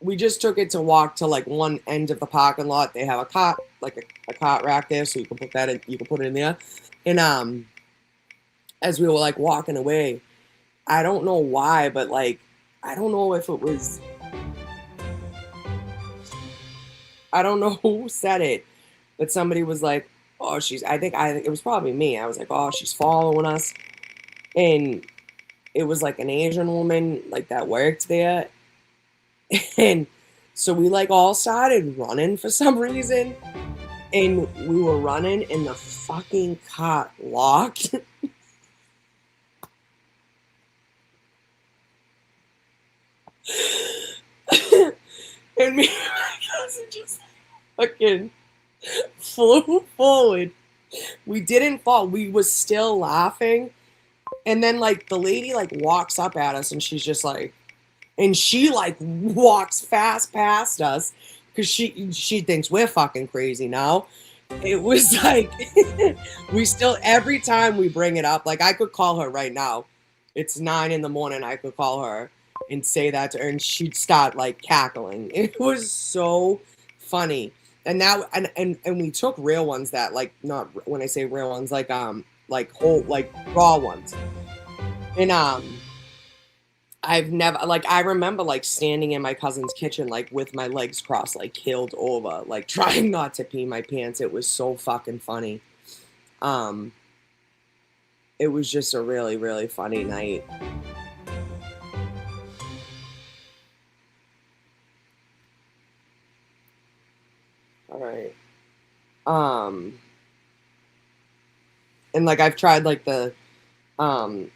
we just took it to walk to like one end of the parking lot. They have a cot, like a cot rack there, so you can put that in. You can put it in there. And as we were like walking away, I don't know why, but like I don't know if it was. I don't know who said it, but somebody was like, "Oh, she's." I think it was probably me. I was like, "Oh, she's following us," and it was like an Asian woman like that worked there, and so we like all started running for some reason, and we were running, and the fucking cot locked. And me and my cousin just fucking flew forward. We didn't fall. We was still laughing. And then like the lady like walks up at us and she's just like, and she like walks fast past us because she thinks we're fucking crazy now. It was like we still every time we bring it up, like I could call her right now. It's 9 in the morning. I could call her and say that to her, and she'd start like cackling. It was so funny. And now and we took real ones that like not when I say real ones like whole like raw ones. And I've never like I remember like standing in my cousin's kitchen like with my legs crossed like killed over like trying not to pee my pants. It was so fucking funny. Um it was just a really really funny night. All right. Um And like I've tried like um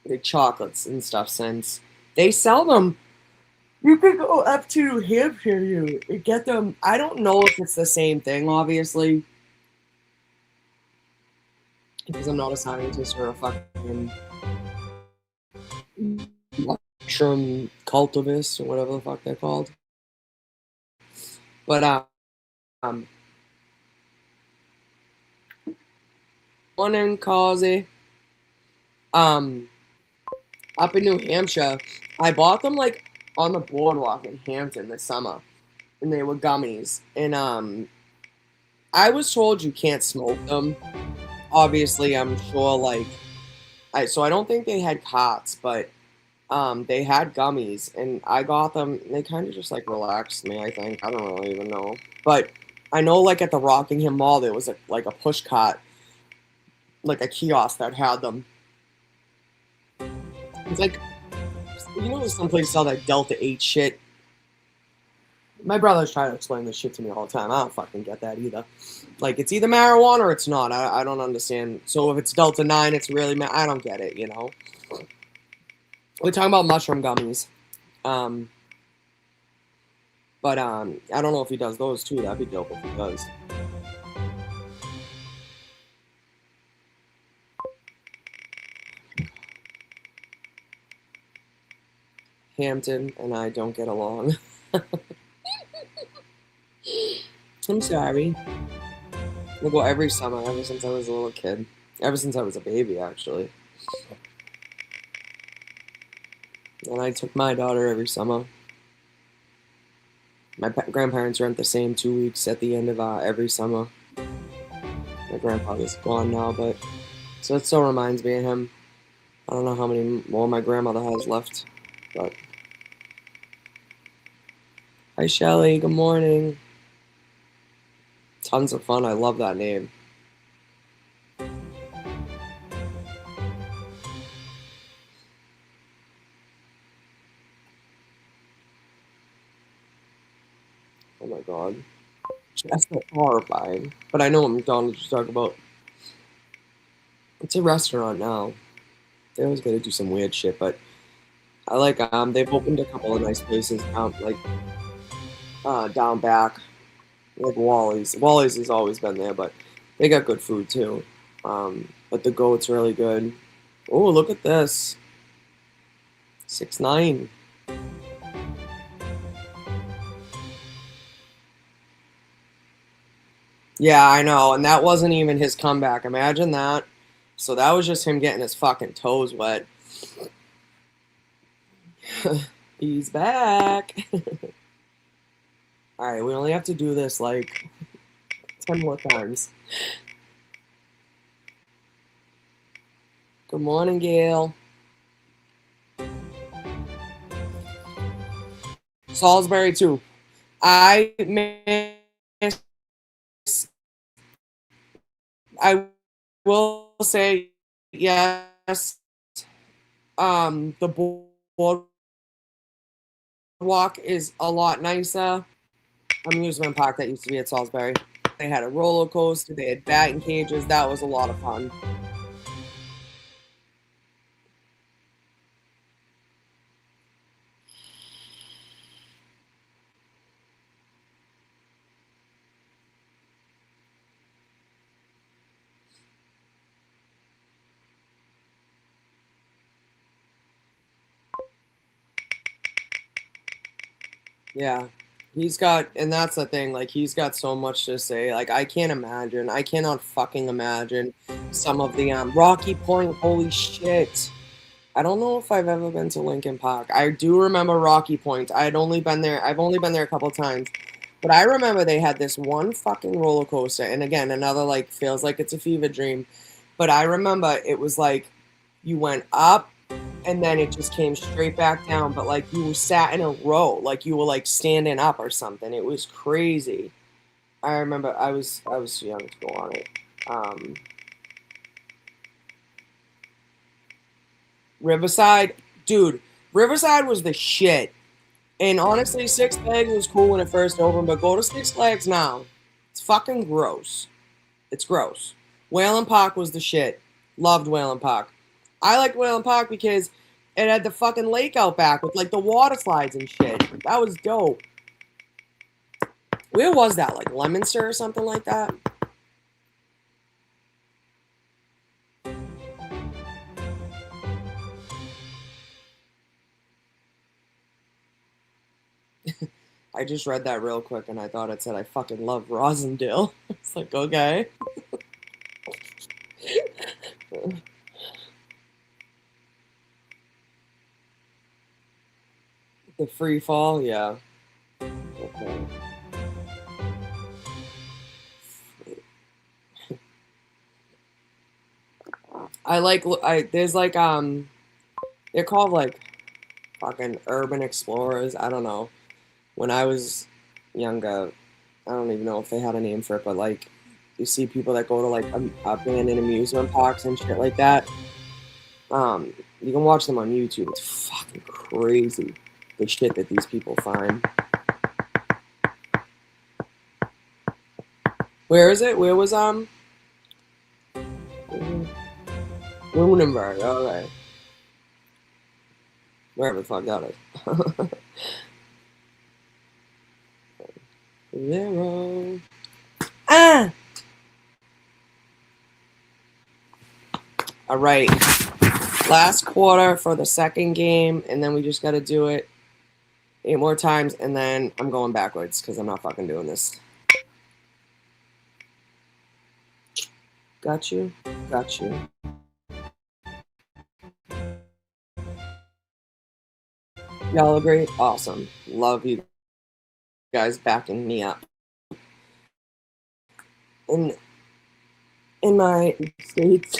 the chocolates and stuff since. They sell them. You could go up to New Hampshire you and get them. I don't know if it's the same thing, obviously, because I'm not a scientist or a fucking mushroom cultivist or whatever the fuck they're called. But um morning, Causey. Um, up in New Hampshire, I bought them like on the boardwalk in Hampton this summer, and they were gummies. And I was told you can't smoke them. Obviously, I'm sure like so I don't think they had cots, but they had gummies, and I got them. And they kind of just like relaxed me. I think I don't really even know, but I know like at the Rockingham Mall there was like a push cart, like a kiosk that had them. It's like some places sell that Delta 8 shit. My brother's trying to explain this shit to me all the time. I don't fucking get that either. Like it's either marijuana or it's not. I don't understand. So if it's Delta 9, it's really I don't get it. We're talking about mushroom gummies. Um, but I don't know if he does those too. That'd be dope if he does. Hampton and I don't get along. I'm sorry. I go every summer ever since I was a little kid. Ever since I was a baby, actually. And I took my daughter every summer. My grandparents rent the same 2 weeks at the end of every summer. My grandfather's gone now, but so it still reminds me of him. I don't know how many more my grandmother has left, but hi Shelly, good morning. Tons of fun. I love that name. Oh my god. That's not horrifying. But I know what McDonald's you're talking about. It's a restaurant now. They always gotta do some weird shit, but I like they've opened a couple of nice places down down back. Like Wally's. Wally's has always been there, but they got good food too. But the goat's really good. Oh, look at this. 6'9". Yeah, I know, and that wasn't even his comeback. Imagine that. So that was just him getting his fucking toes wet. He's back. All right, we only have to do this like 10 more times. Good morning, Gail. Salisbury too. I miss. I will say yes. The boardwalk is a lot nicer. Amusement park that used to be at Salisbury. They had a roller coaster. They had batting cages. That was a lot of fun. Yeah. And that's the thing, like, he's got so much to say. Like, I cannot fucking imagine some of the, Rocky Point, holy shit. I don't know if I've ever been to Lincoln Park. I do remember Rocky Point. I've only been there a couple times. But I remember they had this one fucking roller coaster, and again, another, like, feels like it's a fever dream. But I remember it was like, you went up, and then it just came straight back down, but like you sat in a row, like you were like standing up or something. It was crazy. I remember I was too young to go on it. Um, Riverside, dude, Riverside was the shit. And honestly, Six Flags was cool when it first opened, but go to Six Flags now. It's fucking gross. It's gross. Whalen Park was the shit. Loved Whalen Park. I liked Whalen Park because it had the fucking lake out back with like the water slides and shit. That was dope. Where was that? Like Leominster or something like that? I just read that real quick and I thought it said I fucking love Rosendale. It's like, okay. The free fall, yeah. Okay. There's like they're called like fucking urban explorers. I don't know. When I was younger, I don't even know if they had a name for it, but like you see people that go to like abandoned amusement parks and shit like that. You can watch them on YouTube. It's fucking crazy the shit that these people find. Where is it? Where was Lunenburg? Okay, wherever the fuck that is. Zero. Ah. All right. Last quarter for the second game, and then we just got to do it 8 more times, and then I'm going backwards because I'm not fucking doing this. Got you. Got you. Y'all agree? Awesome. Love you guys backing me up. In my states.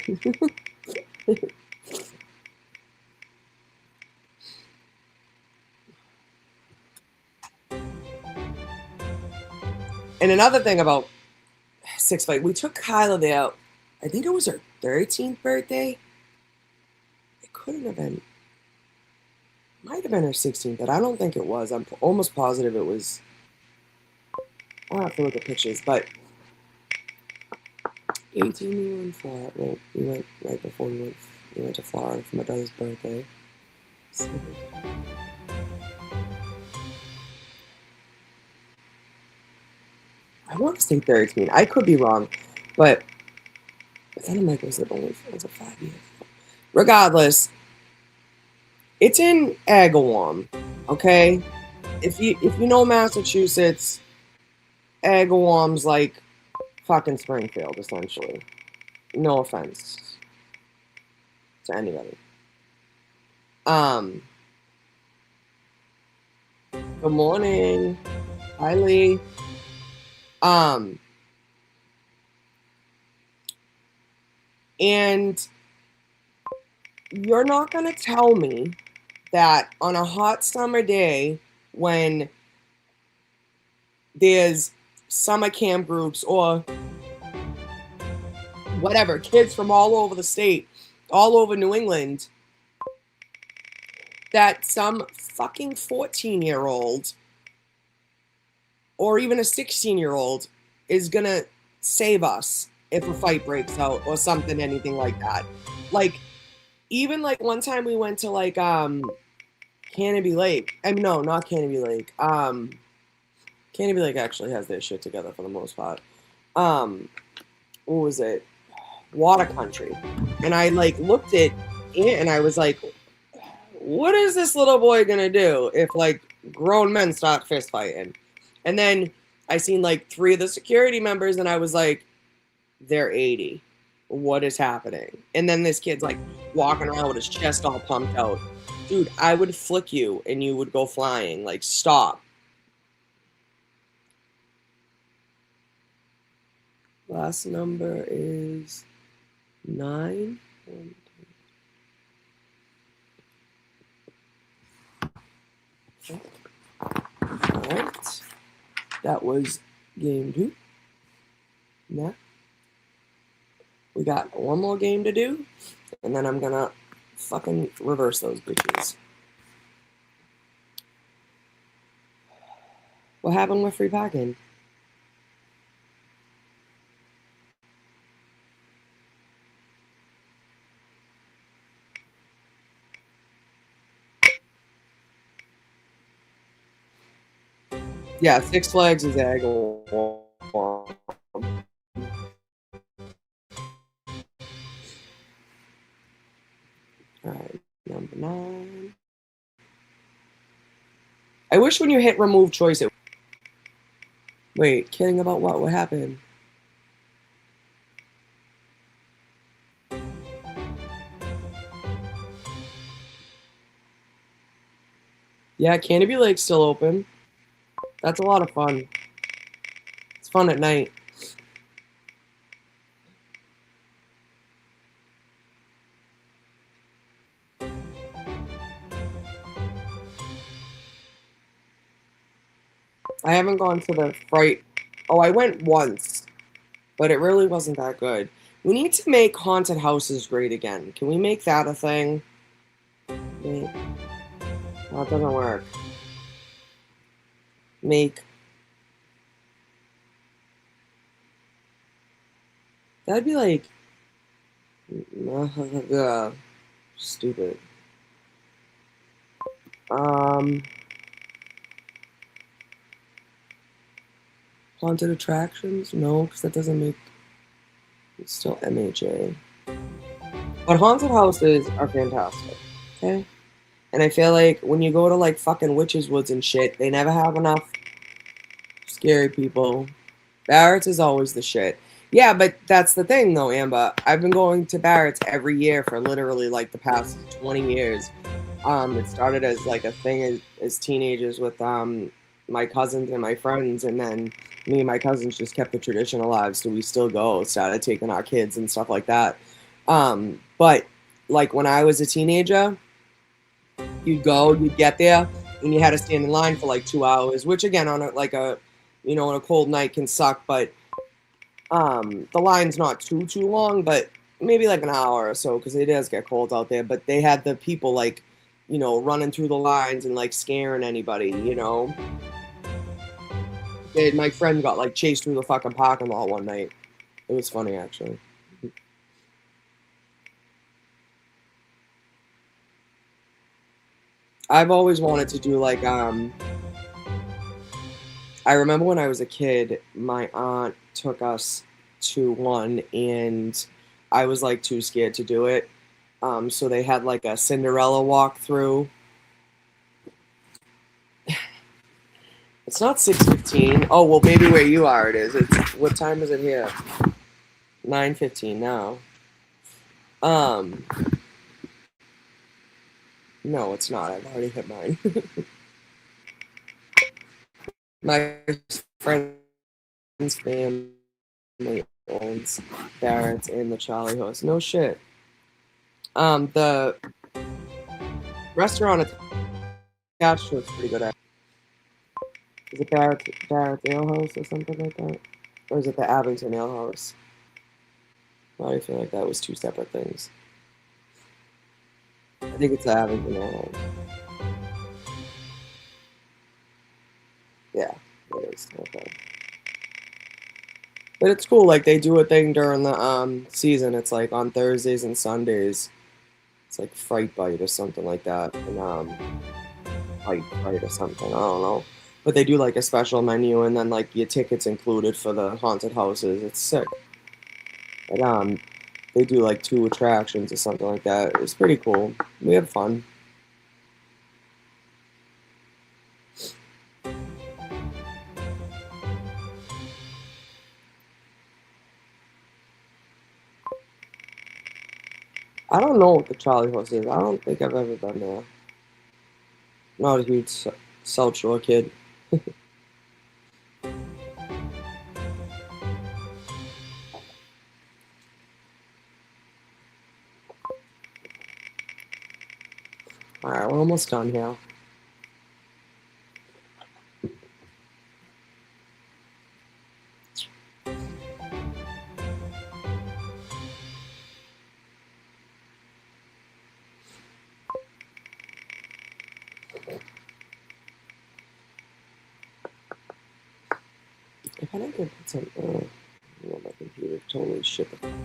And another thing about Six Flags, we took Kyla there. I think it was her 13th birthday. It couldn't have been. Might have been her 16th, but I don't think it was. I'm almost positive it was. I'll have to look at pictures, but 18 we were in Florida. Well, we went right before we went to Florida for my brother's birthday. So, I want to say 13. I could be wrong, but then I'm like, was it 5 years? Regardless, it's in Agawam, okay? If you know Massachusetts, Agawam's like fucking Springfield, essentially. No offense to anybody. Good morning. Hi, Lee. And you're not gonna tell me that on a hot summer day when there's summer camp groups or whatever, kids from all over the state, all over New England, that some fucking 14-year-old or even a 16-year-old is gonna save us if a fight breaks out or something, anything like that. Like, even like one time we went to like Canopy Lake. I mean, no, not Canopy Lake. Canopy Lake actually has their shit together for the most part. What was it? Water Country. And I like looked at it and I was like, what is this little boy gonna do if like grown men start fist fighting? And then I seen like 3 of the security members and I was like, they're 80. What is happening? And then this kid's like walking around with his chest all pumped out. Dude, I would flick you and you would go flying. Like, stop. Last number is 9. All right. That was game 2. Now, we got one more game to do, and then I'm gonna fucking reverse those bitches. What happened with free packing? Yeah, Six Flags is Agawam. Alright, number 9. I wish when you hit remove choice it... Wait, kidding about what? What happened? Yeah, Canopy Lake's still open. That's a lot of fun. It's fun at night. I haven't gone to the Fright. Oh, I went once, but it really wasn't that good. We need to make haunted houses great again. Can we make that a thing? Make... Oh, it doesn't work. Make... That'd be like... Stupid. Haunted attractions? No, because that doesn't make... It's still MHA. But haunted houses are fantastic, okay? And I feel like when you go to like fucking Witches Woods and shit, they never have enough scary people. Barrett's is always the shit. Yeah, but that's the thing though, Amber. I've been going to Barrett's every year for literally like the past 20 years. It started as like a thing as teenagers with my cousins and my friends, and then me and my cousins just kept the tradition alive, so we still go, started taking our kids and stuff like that. But like when I was a teenager, you'd go, you'd get there, and you had to stand in line for like 2 hours, which again on on a cold night can suck, but the line's not too long, but maybe like an hour or so because it does get cold out there. But they had the people like, running through the lines and like scaring anybody. My friend got like chased through the fucking parking lot one night. It was funny actually. I've always wanted to do like I remember when I was a kid, my aunt took us to one and I was like too scared to do it. So they had like a Cinderella walkthrough. It's not 6:15. Oh, well maybe where you are it is. It's what time is it here? 9:15 now. Um no, it's not. I've already hit mine. My friend's family owns Barrett's and the Charlie Horse. No shit. The restaurant attached to it's pretty good. Is it Barrett's Ale House or something like that? Or is it the Abington Ale House? I feel like that was two separate things. I think it's the Abington Ale House. Yeah, it is. Okay. But it's cool, like they do a thing during the season. It's like on Thursdays and Sundays. It's like Fright Bite or something like that. And Fright or something. I don't know. But they do like a special menu and then like your tickets included for the haunted houses. It's sick. And they do like 2 attractions or something like that. It's pretty cool. We have fun. I don't know what the Charlie Horse is. I don't think I've ever been there. Not a huge South Shore kid. Alright, we're almost done here. If I could put some... my computer totally shit the thing.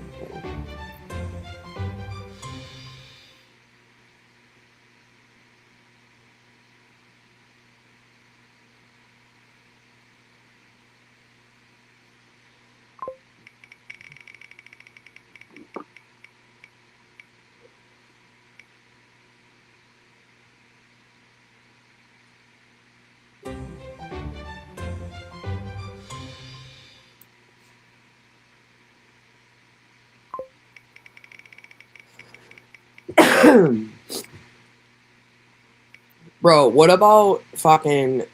Bro, what about fucking...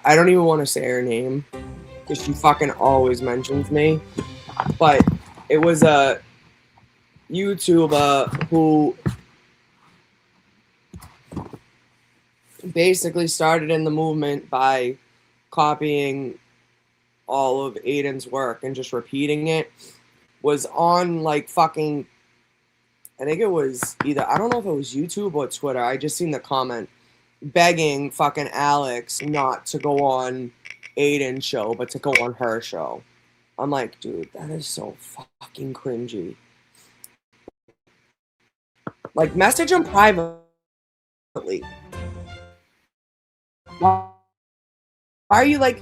I don't even want to say her name because she fucking always mentions me. But it was a YouTuber who basically started in the movement by copying all of Aiden's work and just repeating it. Was on like fucking... I think it was either... I don't know if it was YouTube or Twitter. I just seen the comment begging fucking Alex not to go on Aiden's show, but to go on her show. I'm like, dude, that is so fucking cringy. Like, message him privately. Why are you like,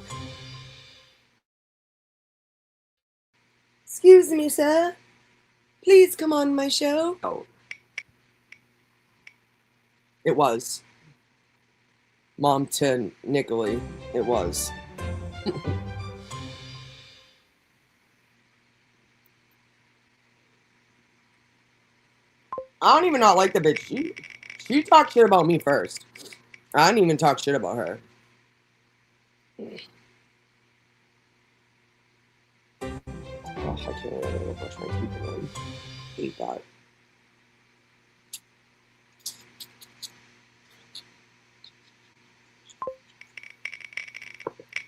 excuse me, sir? Please come on my show. Oh. It was. Mom to Nicolay. It was. I don't even not like the bitch. She talked shit about me first. I didn't even talk shit about her. Oh, I can't really brush my teeth again. Hate that.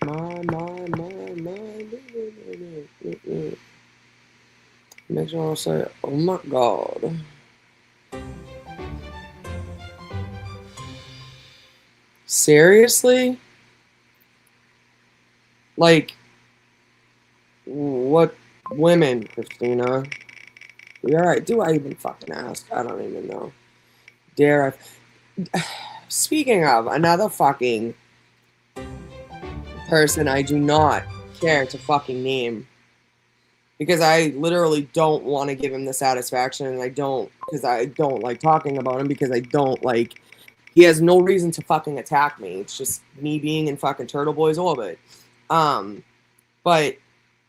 My. Makes me say, oh my god. Seriously? Like, what women, Christina? Alright, do I even fucking ask? I don't even know. Dare I? Speaking of, another fucking person I do not care to fucking name. Because I literally don't want to give him the satisfaction, and I don't, because I don't like talking about him, because I don't like... He has no reason to fucking attack me. It's just me being in fucking Turtle Boy's orbit. But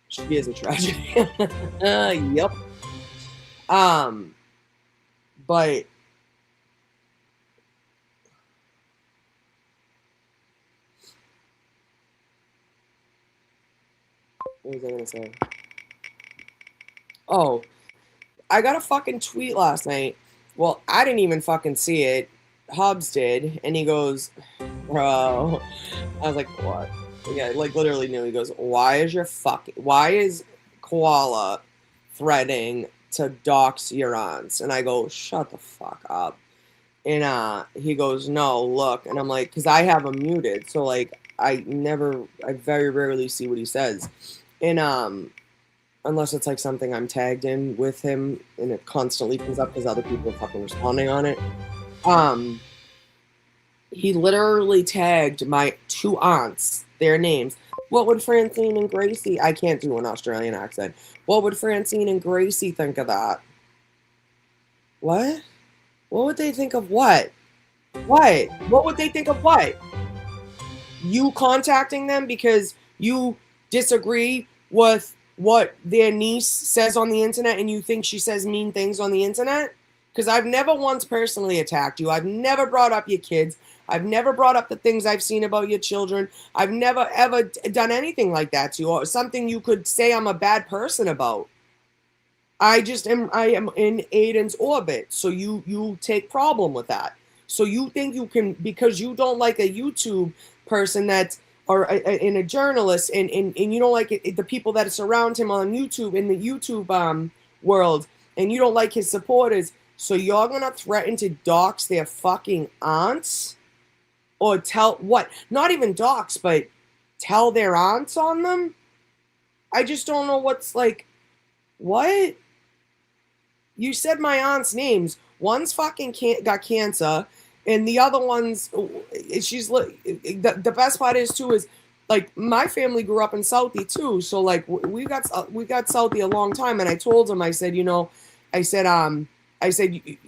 she is a tragedy. Yep. But what was I gonna say? Oh, I got a fucking tweet last night. Well, I didn't even fucking see it. Hobbs did, and he goes, bro. I was like, what? Yeah, like literally knew. He goes, why is Koala threatening to dox your aunts? And I go, shut the fuck up. And he goes, no, look. And I'm like, because I have him muted, so like I very rarely see what he says. And unless it's like something I'm tagged in with him and it constantly comes up because other people are fucking responding on it. He literally tagged my two aunts, their names. What would Francine and Gracie... I can't do an Australian accent. What would Francine and Gracie think of that? What? What would they think of what? What? What would they think of what? You contacting them because you disagree with what their niece says on the internet and you think she says mean things on the internet? Because I've never once personally attacked you. I've never brought up your kids. I've never brought up the things I've seen about your children. I've never, ever done anything like that to you, or something you could say I'm a bad person about. I am in Aiden's orbit, so you take problem with that. So you think you can, because you don't like a YouTube person that's, or in a journalist, and you don't like the people that surround him on YouTube, in the YouTube world, and you don't like his supporters, so you're gonna threaten to dox their fucking aunts? Or tell what? Not even dox, but tell their aunts on them? I just don't know what's like, what? You said my aunt's names. One's fucking got cancer, and the other one's, she's, the best part is too is, like, my family grew up in Southie too, so like we got Southie a long time, and I told him, I said, you know, I said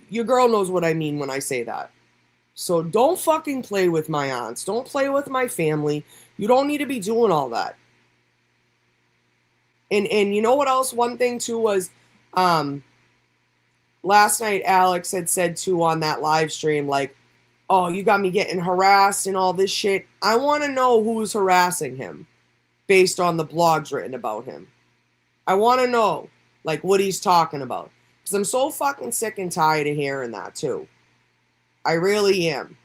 your girl knows what I mean when I say that. So don't fucking play with my aunts. Don't play with my family. You don't need to be doing all that. And you know what else? One thing too was, last night Alex had said too on that live stream, like, oh, you got me getting harassed and all this shit. I want to know who's harassing him based on the blogs written about him. I want to know, like, what he's talking about. Because I'm so fucking sick and tired of hearing that, too. I really am.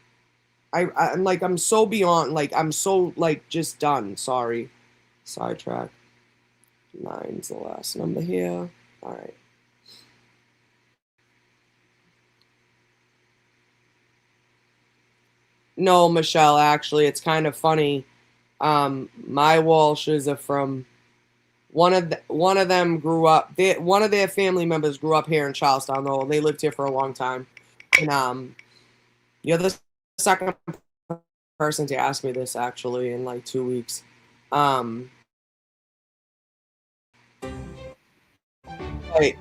I'm like, I'm so beyond, like, I'm so, like, just done. Sorry. Sidetrack. 9's the last number here. All right. No, Michelle, actually, it's kind of funny. My Walshes are from one of them grew up. One of their family members grew up here in Charlestown, though they lived here for a long time. And you're the second person to ask me this actually in like 2 weeks. Like,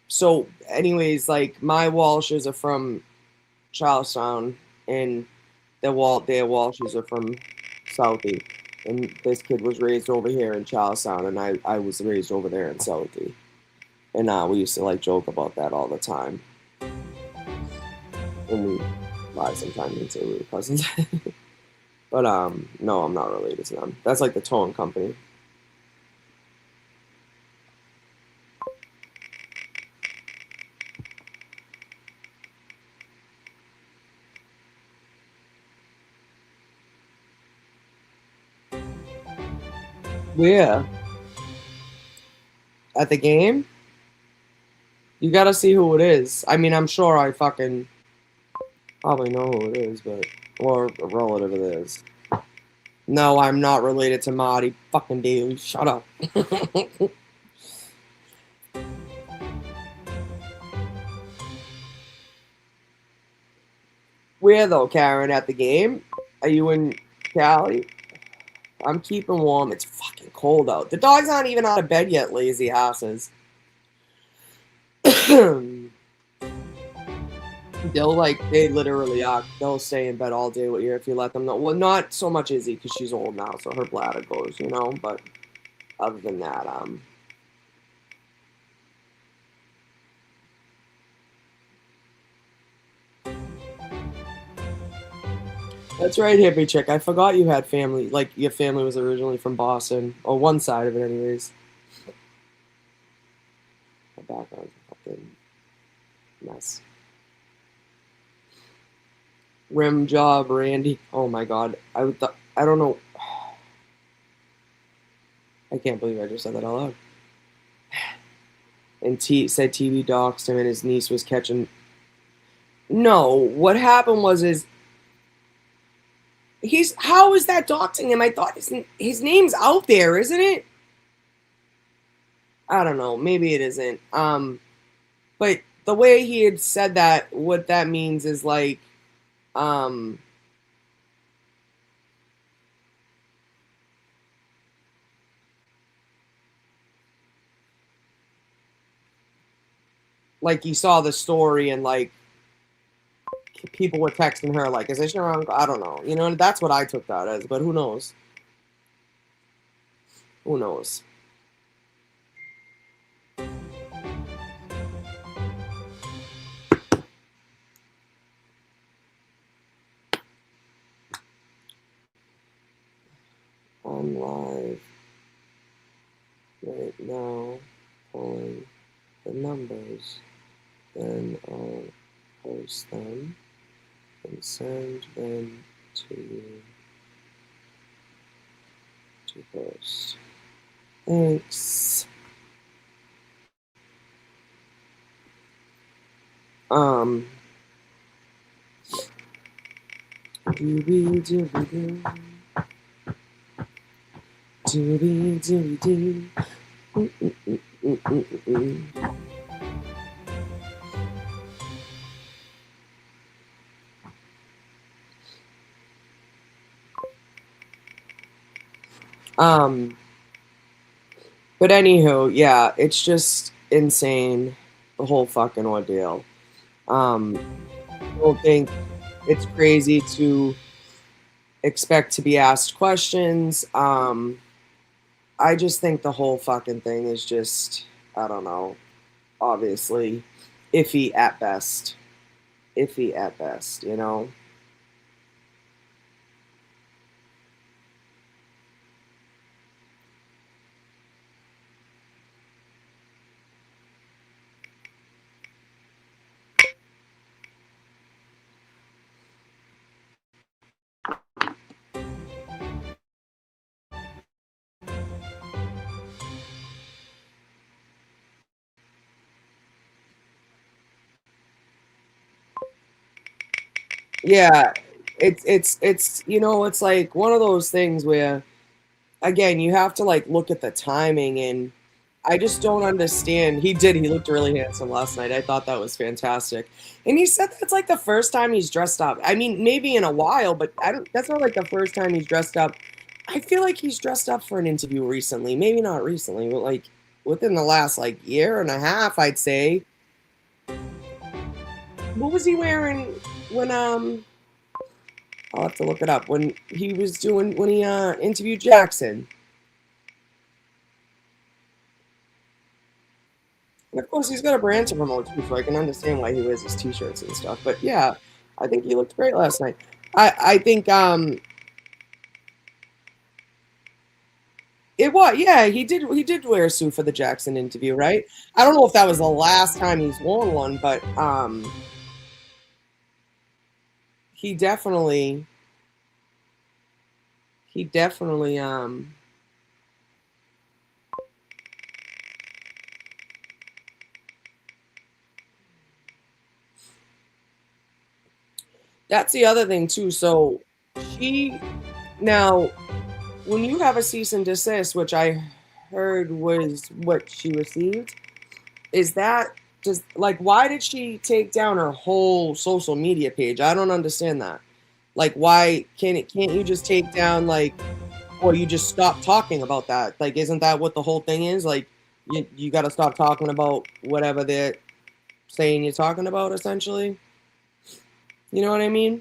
so, anyways, like my Walshes are from Charlestown, and their Walshes are from Southie. And this kid was raised over here in Charlestown, and I was raised over there in Southie. And we used to like joke about that all the time. And we lie sometimes and say we were cousins. But no, I'm not related to them. That's like the towing company. Where? At the game? You gotta see who it is. I mean, I'm sure I fucking probably know who it is, but or a relative it is. No, I'm not related to Marty fucking Daly. Shut up. Where though, Karen? At the game? Are you in Cali? I'm keeping warm. It's fucking cold out. The dog's not even out of bed yet, lazy asses. They literally are. They'll stay in bed all day with you if you let them know. Well, not so much Izzy because she's old now, so her bladder goes, you know. But other than that, that's right, hippie chick. I forgot you had family. Like your family was originally from Boston, or one side of it, anyways. My background's a fucking mess. Rim job, Randy. Oh my god, I don't know. I can't believe I just said that out loud. And T said TV doxed him, and his niece was catching. No, what happened was is he's how is that doxing him? I thought his name's out there, isn't it? I don't know. Maybe it isn't. But the way he had said that, what that means is um, like you saw the story and like people were texting her like, "Is this your uncle?" I don't know. You know, that's what I took that as. But who knows? Who knows? I'm live right now, pulling the numbers. Then I'll post them and send them to you to post. Thanks. Dooby dooby doo. Dooby dooby doo. But anywho, yeah, it's just insane, the whole fucking ordeal. I don't think it's crazy to expect to be asked questions. I just think the whole fucking thing is just, I don't know. obviously iffy at best. Iffy at best, you know? Yeah, it's you know, it's like one of those things where again, you have to like look at the timing and I just don't understand. He looked really handsome last night. I thought that was fantastic. And he said that's like the first time he's dressed up. I mean, maybe in a while, but I don't that's not like the first time he's dressed up. I feel like he's dressed up for an interview recently. Maybe not recently, but like within the last like year and a half, I'd say. What was he wearing when I'll have to look it up. When he interviewed Jackson. And of course, he's got a brand to promote too, so I can understand why he wears his t-shirts and stuff. But yeah, I think he looked great last night. I think it was yeah he did wear a suit for the Jackson interview, right? I don't know if that was the last time he's worn one, but he definitely he definitely that's the other thing too. So she now when you have a cease and desist, which I heard was what she received, is that just like why did she take down her whole social media page? I don't understand that. Like why can't you just take down like or you just stop talking about that? Like isn't that what the whole thing is? Like you got to stop talking about whatever they're saying you're talking about essentially. You know what I mean?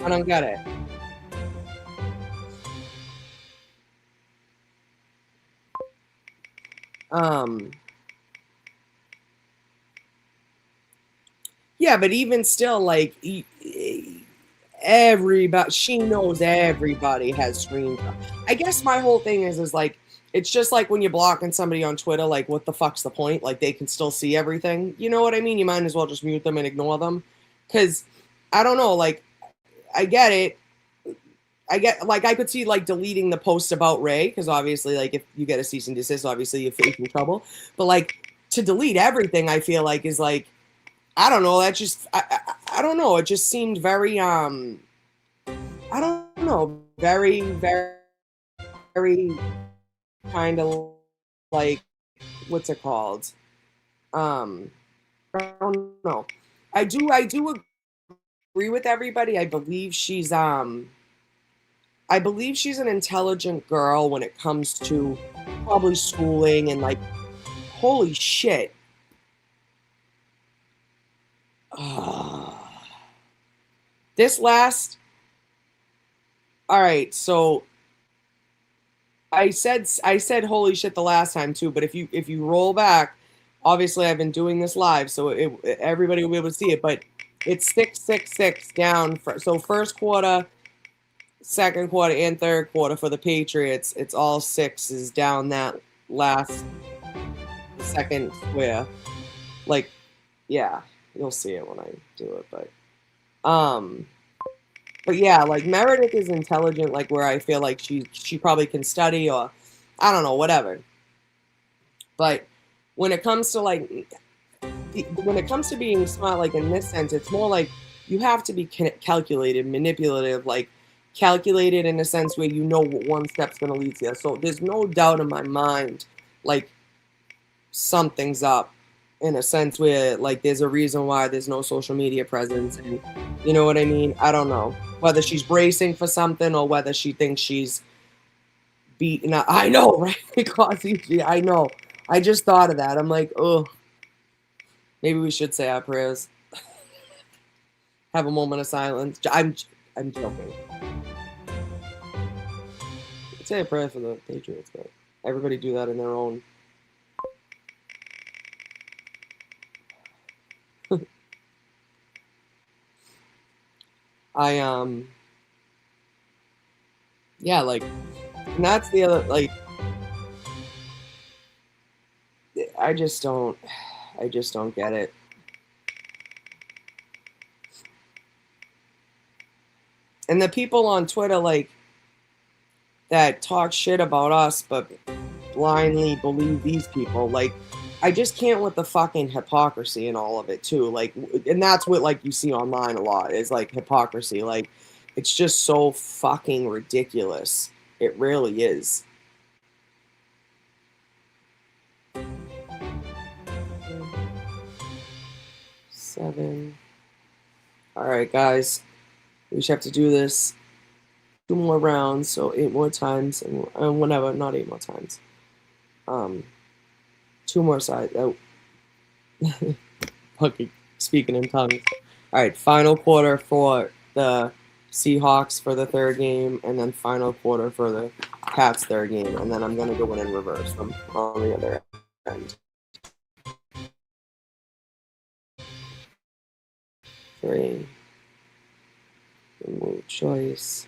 I don't get it. Um yeah, but even still like everybody she knows everybody has screen time. I guess my whole thing is like it's just like when you're blocking somebody on Twitter, like what the fuck's the point? Like they can still see everything. You know what I mean? You might as well just mute them and ignore them. Cause I don't know, like I get it. I get like I could see like deleting the post about Ray, because obviously like if you get a cease and desist, obviously you're facing trouble. But like to delete everything, I feel like is like I don't know. That just I don't know. It just seemed very I don't know, very kind of like what's it called? Um, I don't know. I do agree with everybody. I believe she's an intelligent girl when it comes to probably schooling and like holy shit. This last all right, so I said holy shit the last time too, but if you roll back, obviously I've been doing this live, so everybody will be able to see it. But it's 6-6-6 down for so first quarter, second quarter, and third quarter for the Patriots. It's all sixes down that last second square. Like, yeah, you'll see it when I do it, um. But yeah, like Meredith is intelligent, like where I feel like she probably can study or I don't know, whatever. But when it comes to like when it comes to being smart, like in this sense, it's more like you have to be calculated, manipulative, like calculated in a sense where you know what one step's going to lead to. So there's no doubt in my mind, like something's up in a sense where like there's a reason why there's no social media presence and you know what I mean? I don't know whether she's bracing for something or whether she thinks she's beaten up. I know, right? Because I know. I just thought of that. I'm like, oh, maybe we should say our prayers. Have a moment of silence. I'm joking. Say a prayer for the Patriots, but everybody do that in their own I yeah, like, and that's the other, like, I just don't, I just don't get it. And the people on Twitter, like, that talk shit about us, but blindly believe these people, like, I just can't with the fucking hypocrisy and all of it too. Like, and that's what, like, you see online a lot is like hypocrisy. Like, it's just so fucking ridiculous. It really is. 7. All right, guys. We just have to do this 2 more rounds, so 8 more times, and whatever, not 8 more times. 2 more sides. Oh, fucking speaking in tongues. All right, final quarter for the Seahawks for the third game, and then final quarter for the Pats' third game, and then I'm gonna go in and reverse them on the other end. 3. Remove choice.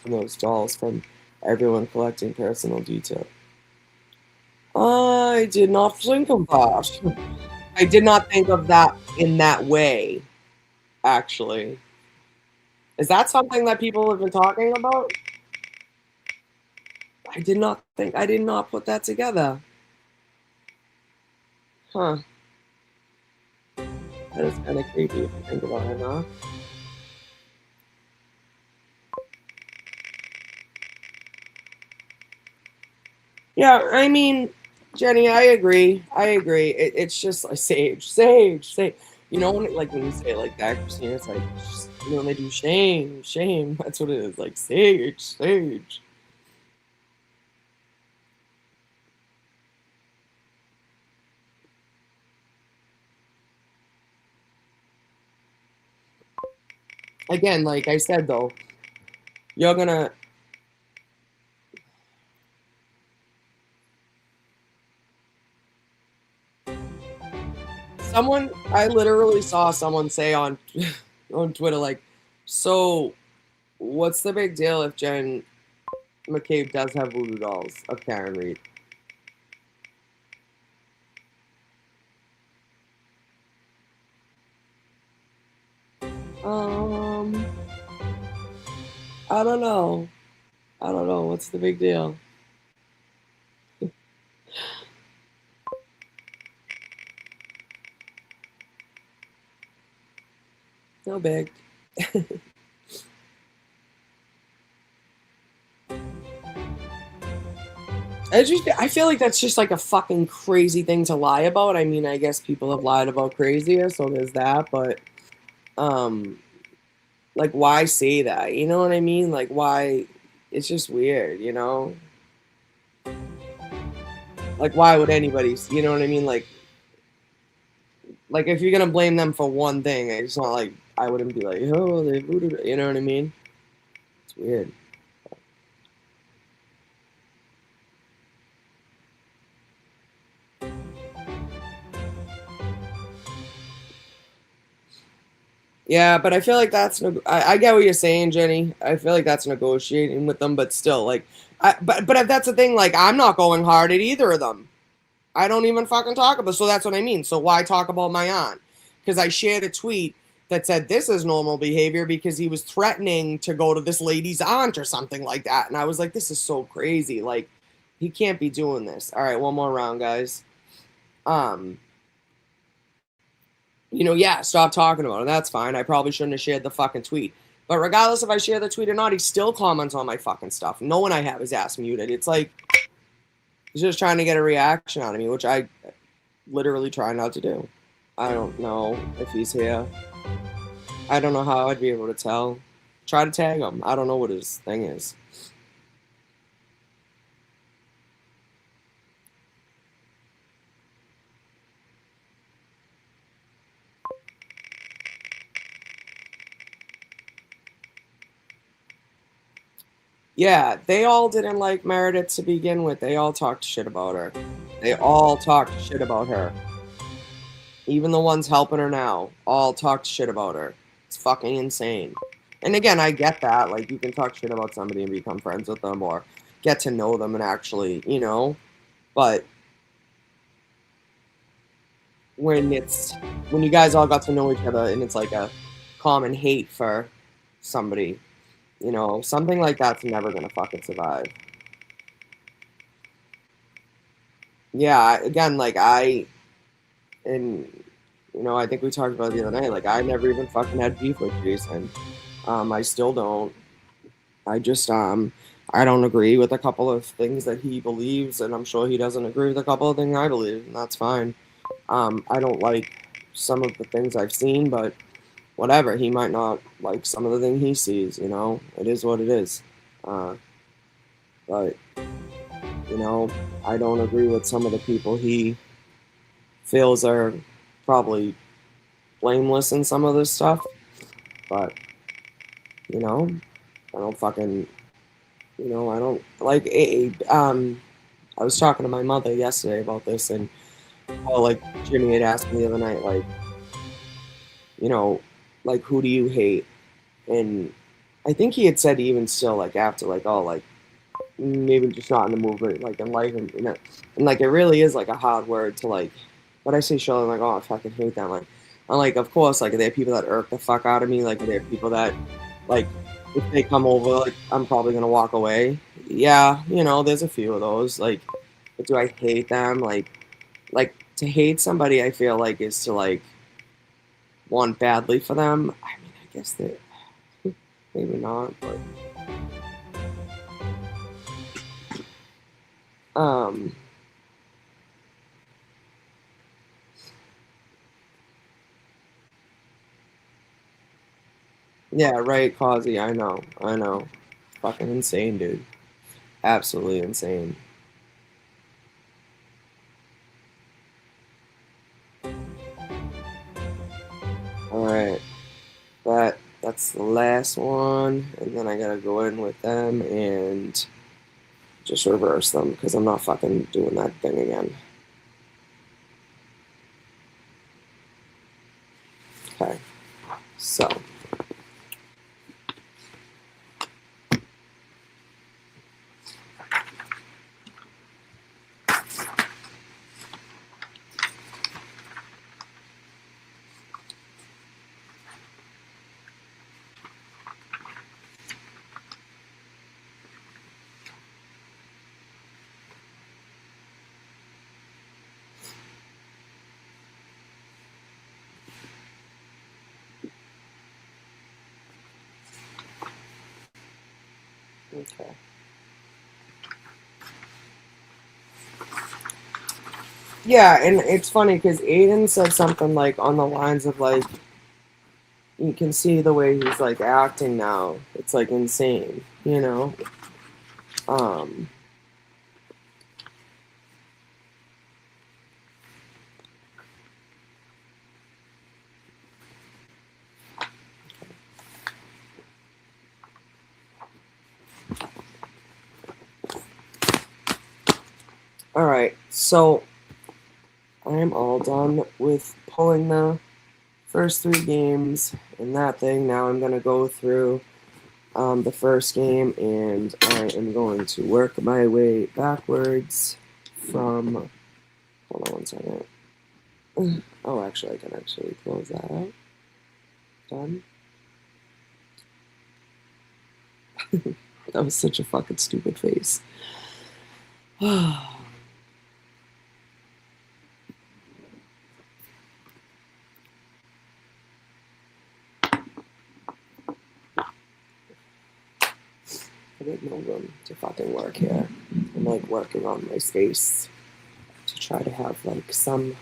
And those dolls from everyone collecting personal detail. I did not think of that. I did not think of that in that way, actually. Is that something that people have been talking about? I did not put that together. Huh. That is kind of creepy if you think about it, huh? Yeah, I mean, Jenny, I agree. It's just like sage. You know, when you say it like that, Christina, it's like, you know, when they do shame. That's what it is. Like sage. Again, like I said, though, you're gonna. I literally saw someone say on on Twitter, like, so what's the big deal if Jen McCabe does have voodoo dolls of Karen Reed? Um, I don't know. What's the big deal? No big. I feel like that's just like a fucking crazy thing to lie about. I mean, I guess people have lied about crazier, so there's that. But, um, like, why say that? You know what I mean? Like, why? It's just weird, you know? Like, why would anybody? You know what I mean? Like if you're gonna blame them for one thing, it's not like I wouldn't be like, oh, they voodoo. You know what I mean? It's weird. Yeah, but I feel like I get what you're saying, Jenny. I feel like that's negotiating with them, but still, like, but if that's the thing, like, I'm not going hard at either of them. I don't even fucking talk about. So that's what I mean. So why talk about my aunt? Because I shared a tweet that said this is normal behavior because he was threatening to go to this lady's aunt or something like that, and I was like, this is so crazy. Like, he can't be doing this. All right, one more round, guys. Um, yeah, stop talking about it. That's fine. I probably shouldn't have shared the fucking tweet. But regardless if I share the tweet or not, he still comments on my fucking stuff. No one I have his ass muted. It's like he's just trying to get a reaction out of me, which I literally try not to do. I don't know if he's here. I don't know how I'd be able to tell. Try to tag him. I don't know what his thing is. Yeah, they all didn't like Meredith to begin with. They all talked shit about her. They all talked shit about her. Even the ones helping her now all talked shit about her. It's fucking insane. And again, I get that. Like, you can talk shit about somebody and become friends with them or get to know them and actually, you know, but when you guys all got to know each other and it's like a common hate for somebody, you know, something like that's never gonna fucking survive. Yeah, again, like and you know, I think we talked about it the other night. Like, I never even fucking had beef with Jason. I still don't. I just I don't agree with a couple of things that he believes, and I'm sure he doesn't agree with a couple of things I believe, and that's fine. I don't like some of the things I've seen, but whatever. He might not like some of the thing he sees. You know, it is what it is. Uh, but you know, I don't agree with some of the people he feels are probably blameless in some of this stuff. But you know, I don't fucking, you know, I don't like. I was talking to my mother yesterday about this, and like Jimmy had asked me the other night, like, you know, like who do you hate? And I think he had said even still, like after, like, oh, like maybe just not in the movement, like in life, and like it really is like a hard word to like. But I say show them like, oh, I fucking hate them. Like, I'm like, of course, like there are people that irk the fuck out of me. Like there are people that, like, if they come over, like I'm probably gonna walk away. Yeah, you know, there's a few of those. Like, but do I hate them? Like to hate somebody, I feel like is to like want badly for them. I mean, I guess that maybe not, but um. Yeah, right, Causey. I know. I know. Fucking insane, dude. Absolutely insane. Alright. That's the last one. And then I gotta go in with them and just reverse them because I'm not fucking doing that thing again. Okay. So. Okay. Yeah, and it's funny because Aiden said something like on the lines of like, you can see the way he's like acting now. It's like insane, you know? Um, all right, so I'm all done with pulling the first three games in that thing. Now I'm going to go through the first game and I am going to work my way backwards from. Hold on one second. Oh, actually, I can actually close that out. Done. That was such a fucking stupid face. I didn't know room to fucking work here. I'm like working on my space to try to have like some.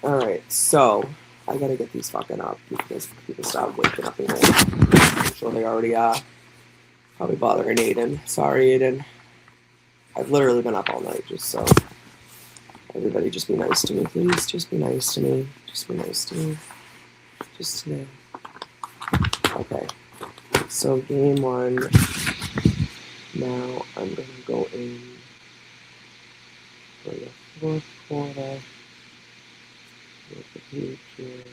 Alright, so I gotta get these fucking up because people stop waking up anymore. I'm sure they already are. Probably bothering Aiden. Sorry, Aiden. I've literally been up all night just so. Everybody just be nice to me, please. Just be nice to me. Just be nice to me. Just today. Okay. So game one. Now I'm gonna go in for the fourth quarter with the Patriot.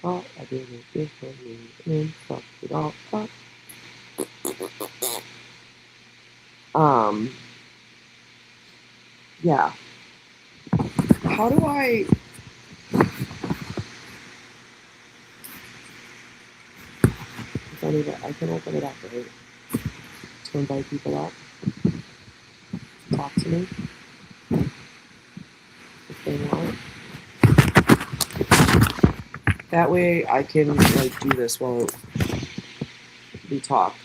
thought I did it differently and fucked it all up. Yeah. How do I... If anybody, I can open it up, right? To invite people up. Talk to me. If they want. That way I can like do this while we talk.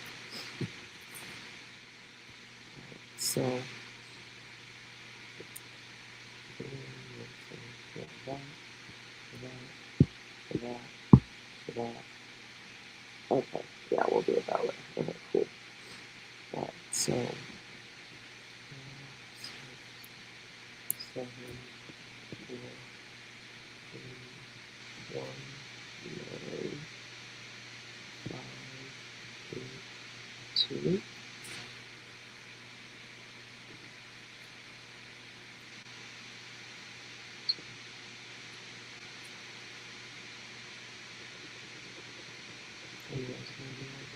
So okay, yeah, we'll do it that way. Okay, cool. Alright, so 7, 4, 3, 1, 9, 5, 8, 2. And that's going to be like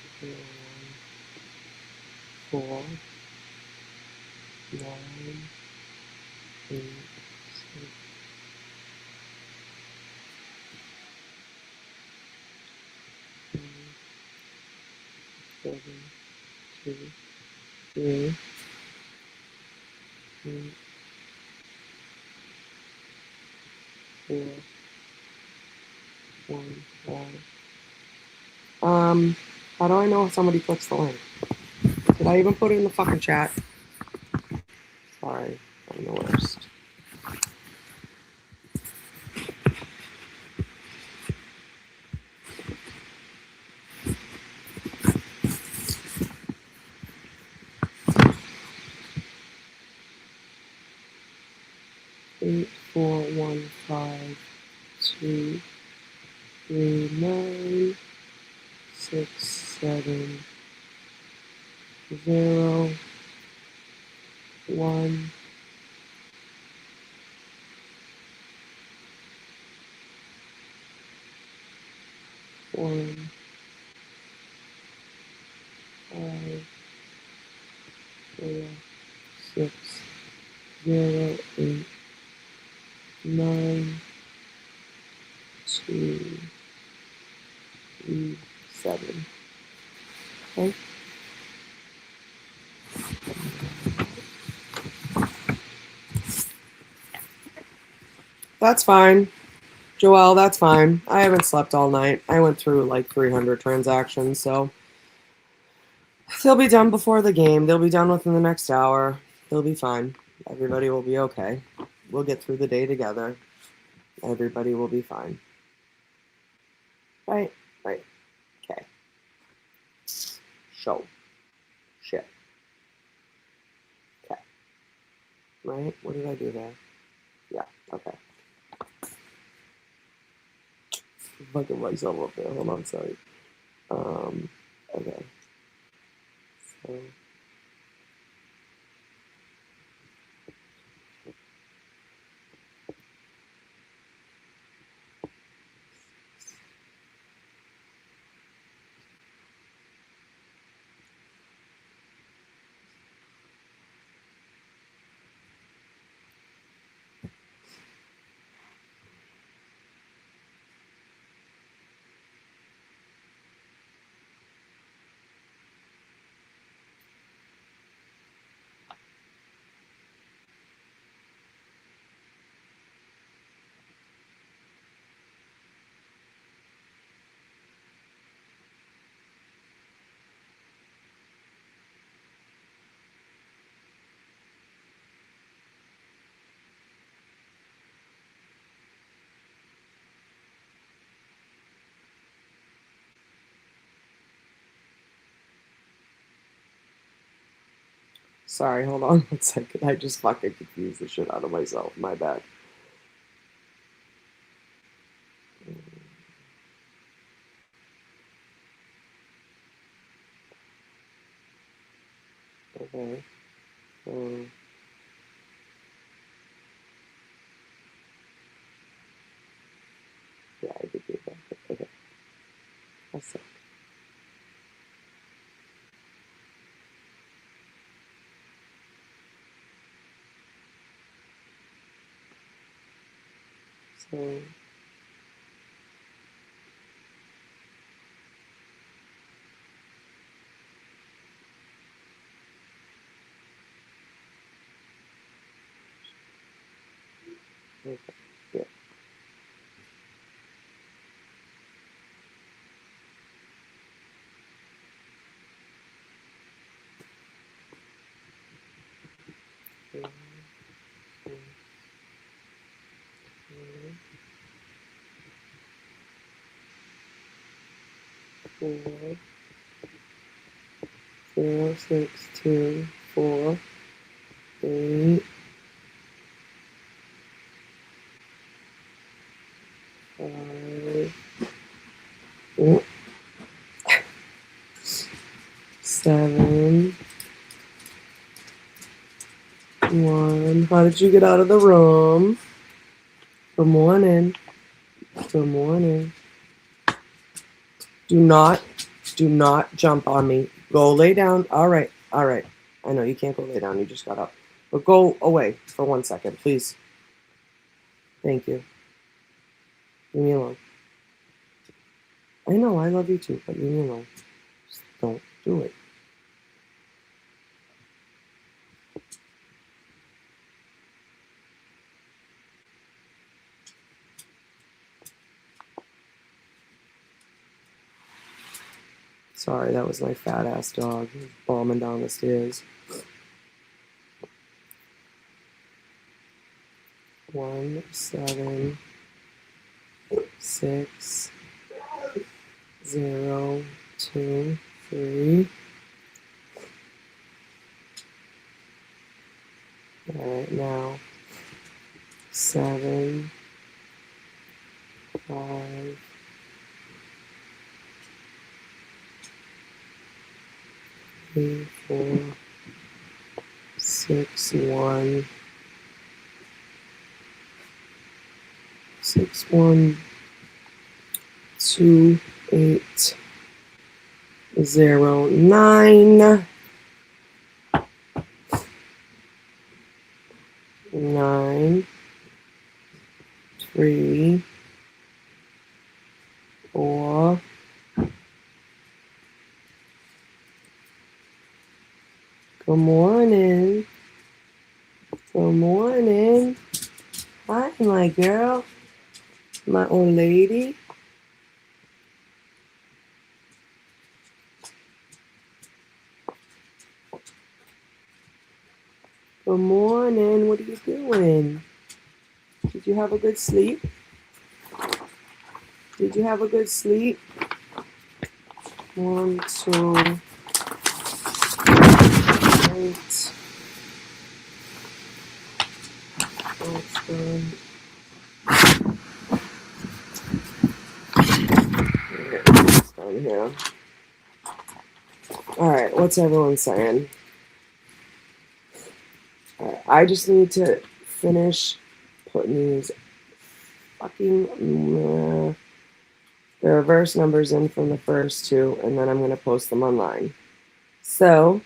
1, 4, 9, 8, 6, 7, 2, 3, 8, 4, 1, 5. How do I know if somebody clicks the link? Did I even put it in the fucking chat? Sorry, I'm the worst. Eight, 4, 1, 5, 2, 3, 9, 6, 7, 0, 1, 1, 5, 4, 6, 0, 8, 9, 2, 3, 7. Okay. That's fine. Joelle, that's fine. I haven't slept all night. I went through like 300 transactions, so they'll be done before the game. They'll be done within the next hour. They'll be fine. Everybody will be okay. We'll get through the day together. Everybody will be fine. Right? Right. Okay. Show. Shit. Okay. Right? What did I do there? Yeah. Okay. Fucking myself up there. Hold on. Sorry. Okay. So. Sorry, hold on 1 second. I just fucking confused the shit out of myself. My bad. Okay. Okay. Okay. Yeah. Okay. 4, 4, 6, 2, 4, 8, 5, 7, 1. How did you get out of the room? Good morning. Good morning. Do not jump on me. Go lay down. All right. All right. I know you can't go lay down. You just got up. But go away for 1 second, please. Thank you. Leave me alone. I know I love you too, but leave me alone. Just don't do it. Sorry, that was my fat ass dog bombing down the stairs. 1, 7, 6, 0, 2, 3. All right, now 7, 5, 3, 4, 6, 1, 6, 1, 2, 8, 0, 9, 9, 3, 4, 'Good morning. Good morning. Hi, my girl. My old lady. Good morning. What are you doing? Did you have a good sleep? Did you have a good sleep? 1, 2, 8. That's good. Down here. All right, what's everyone saying? All right, I just need to finish putting these fucking the reverse numbers in from the first two, and then I'm going to post them online. So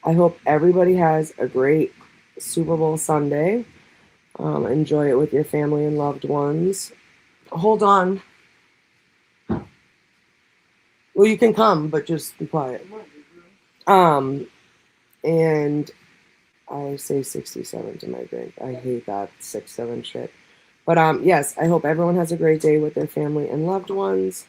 I hope everybody has a great Super Bowl Sunday. Enjoy it with your family and loved ones. Hold on. Well, you can come, but just be quiet. And I say 67 to my drink. I hate that 6-7 shit. But yes, I hope everyone has a great day with their family and loved ones.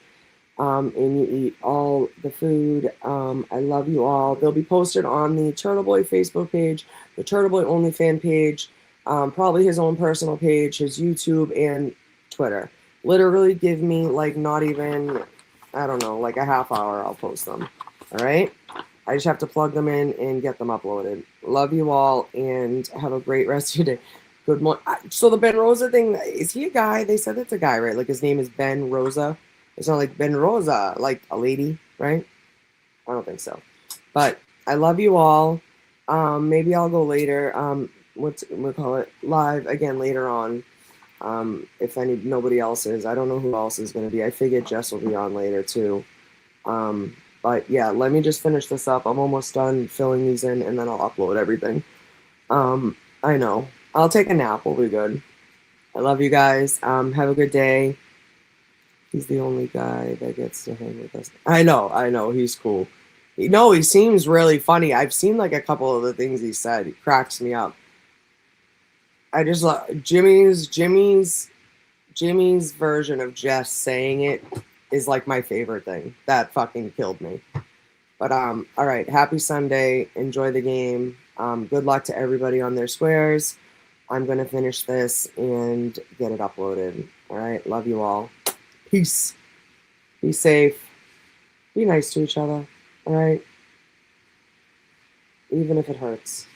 And you eat all the food. I love you all. They'll be posted on the Turtle Boy Facebook page, the Turtle Boy Only fan page, probably his own personal page, his YouTube, and Twitter. Literally give me like not even, I don't know, like a half hour, I'll post them. All right? I just have to plug them in and get them uploaded. Love you all and have a great rest of your day. Good morning. So the Ben Rosa thing, is he a guy? They said it's a guy, right? Like his name is Ben Rosa. It's not like Ben Rosa, like a lady, right? I don't think so. But I love you all. Maybe I'll go later. We'll call it live again later on. If nobody else is, I don't know who else is going to be. I figured Jess will be on later too. But yeah, let me just finish this up. I'm almost done filling these in, and then I'll upload everything. I know. I'll take a nap. We'll be good. I love you guys. Have a good day. He's the only guy that gets to hang with us. I know, he's cool. No, he seems really funny. I've seen like a couple of the things he said. He cracks me up. I just love Jimmy's version of Jess saying it is like my favorite thing. That fucking killed me. But all right, happy Sunday. Enjoy the game. Good luck to everybody on their squares. I'm gonna finish this and get it uploaded. All right, love you all. Peace. Be safe. Be nice to each other. All right, even if it hurts.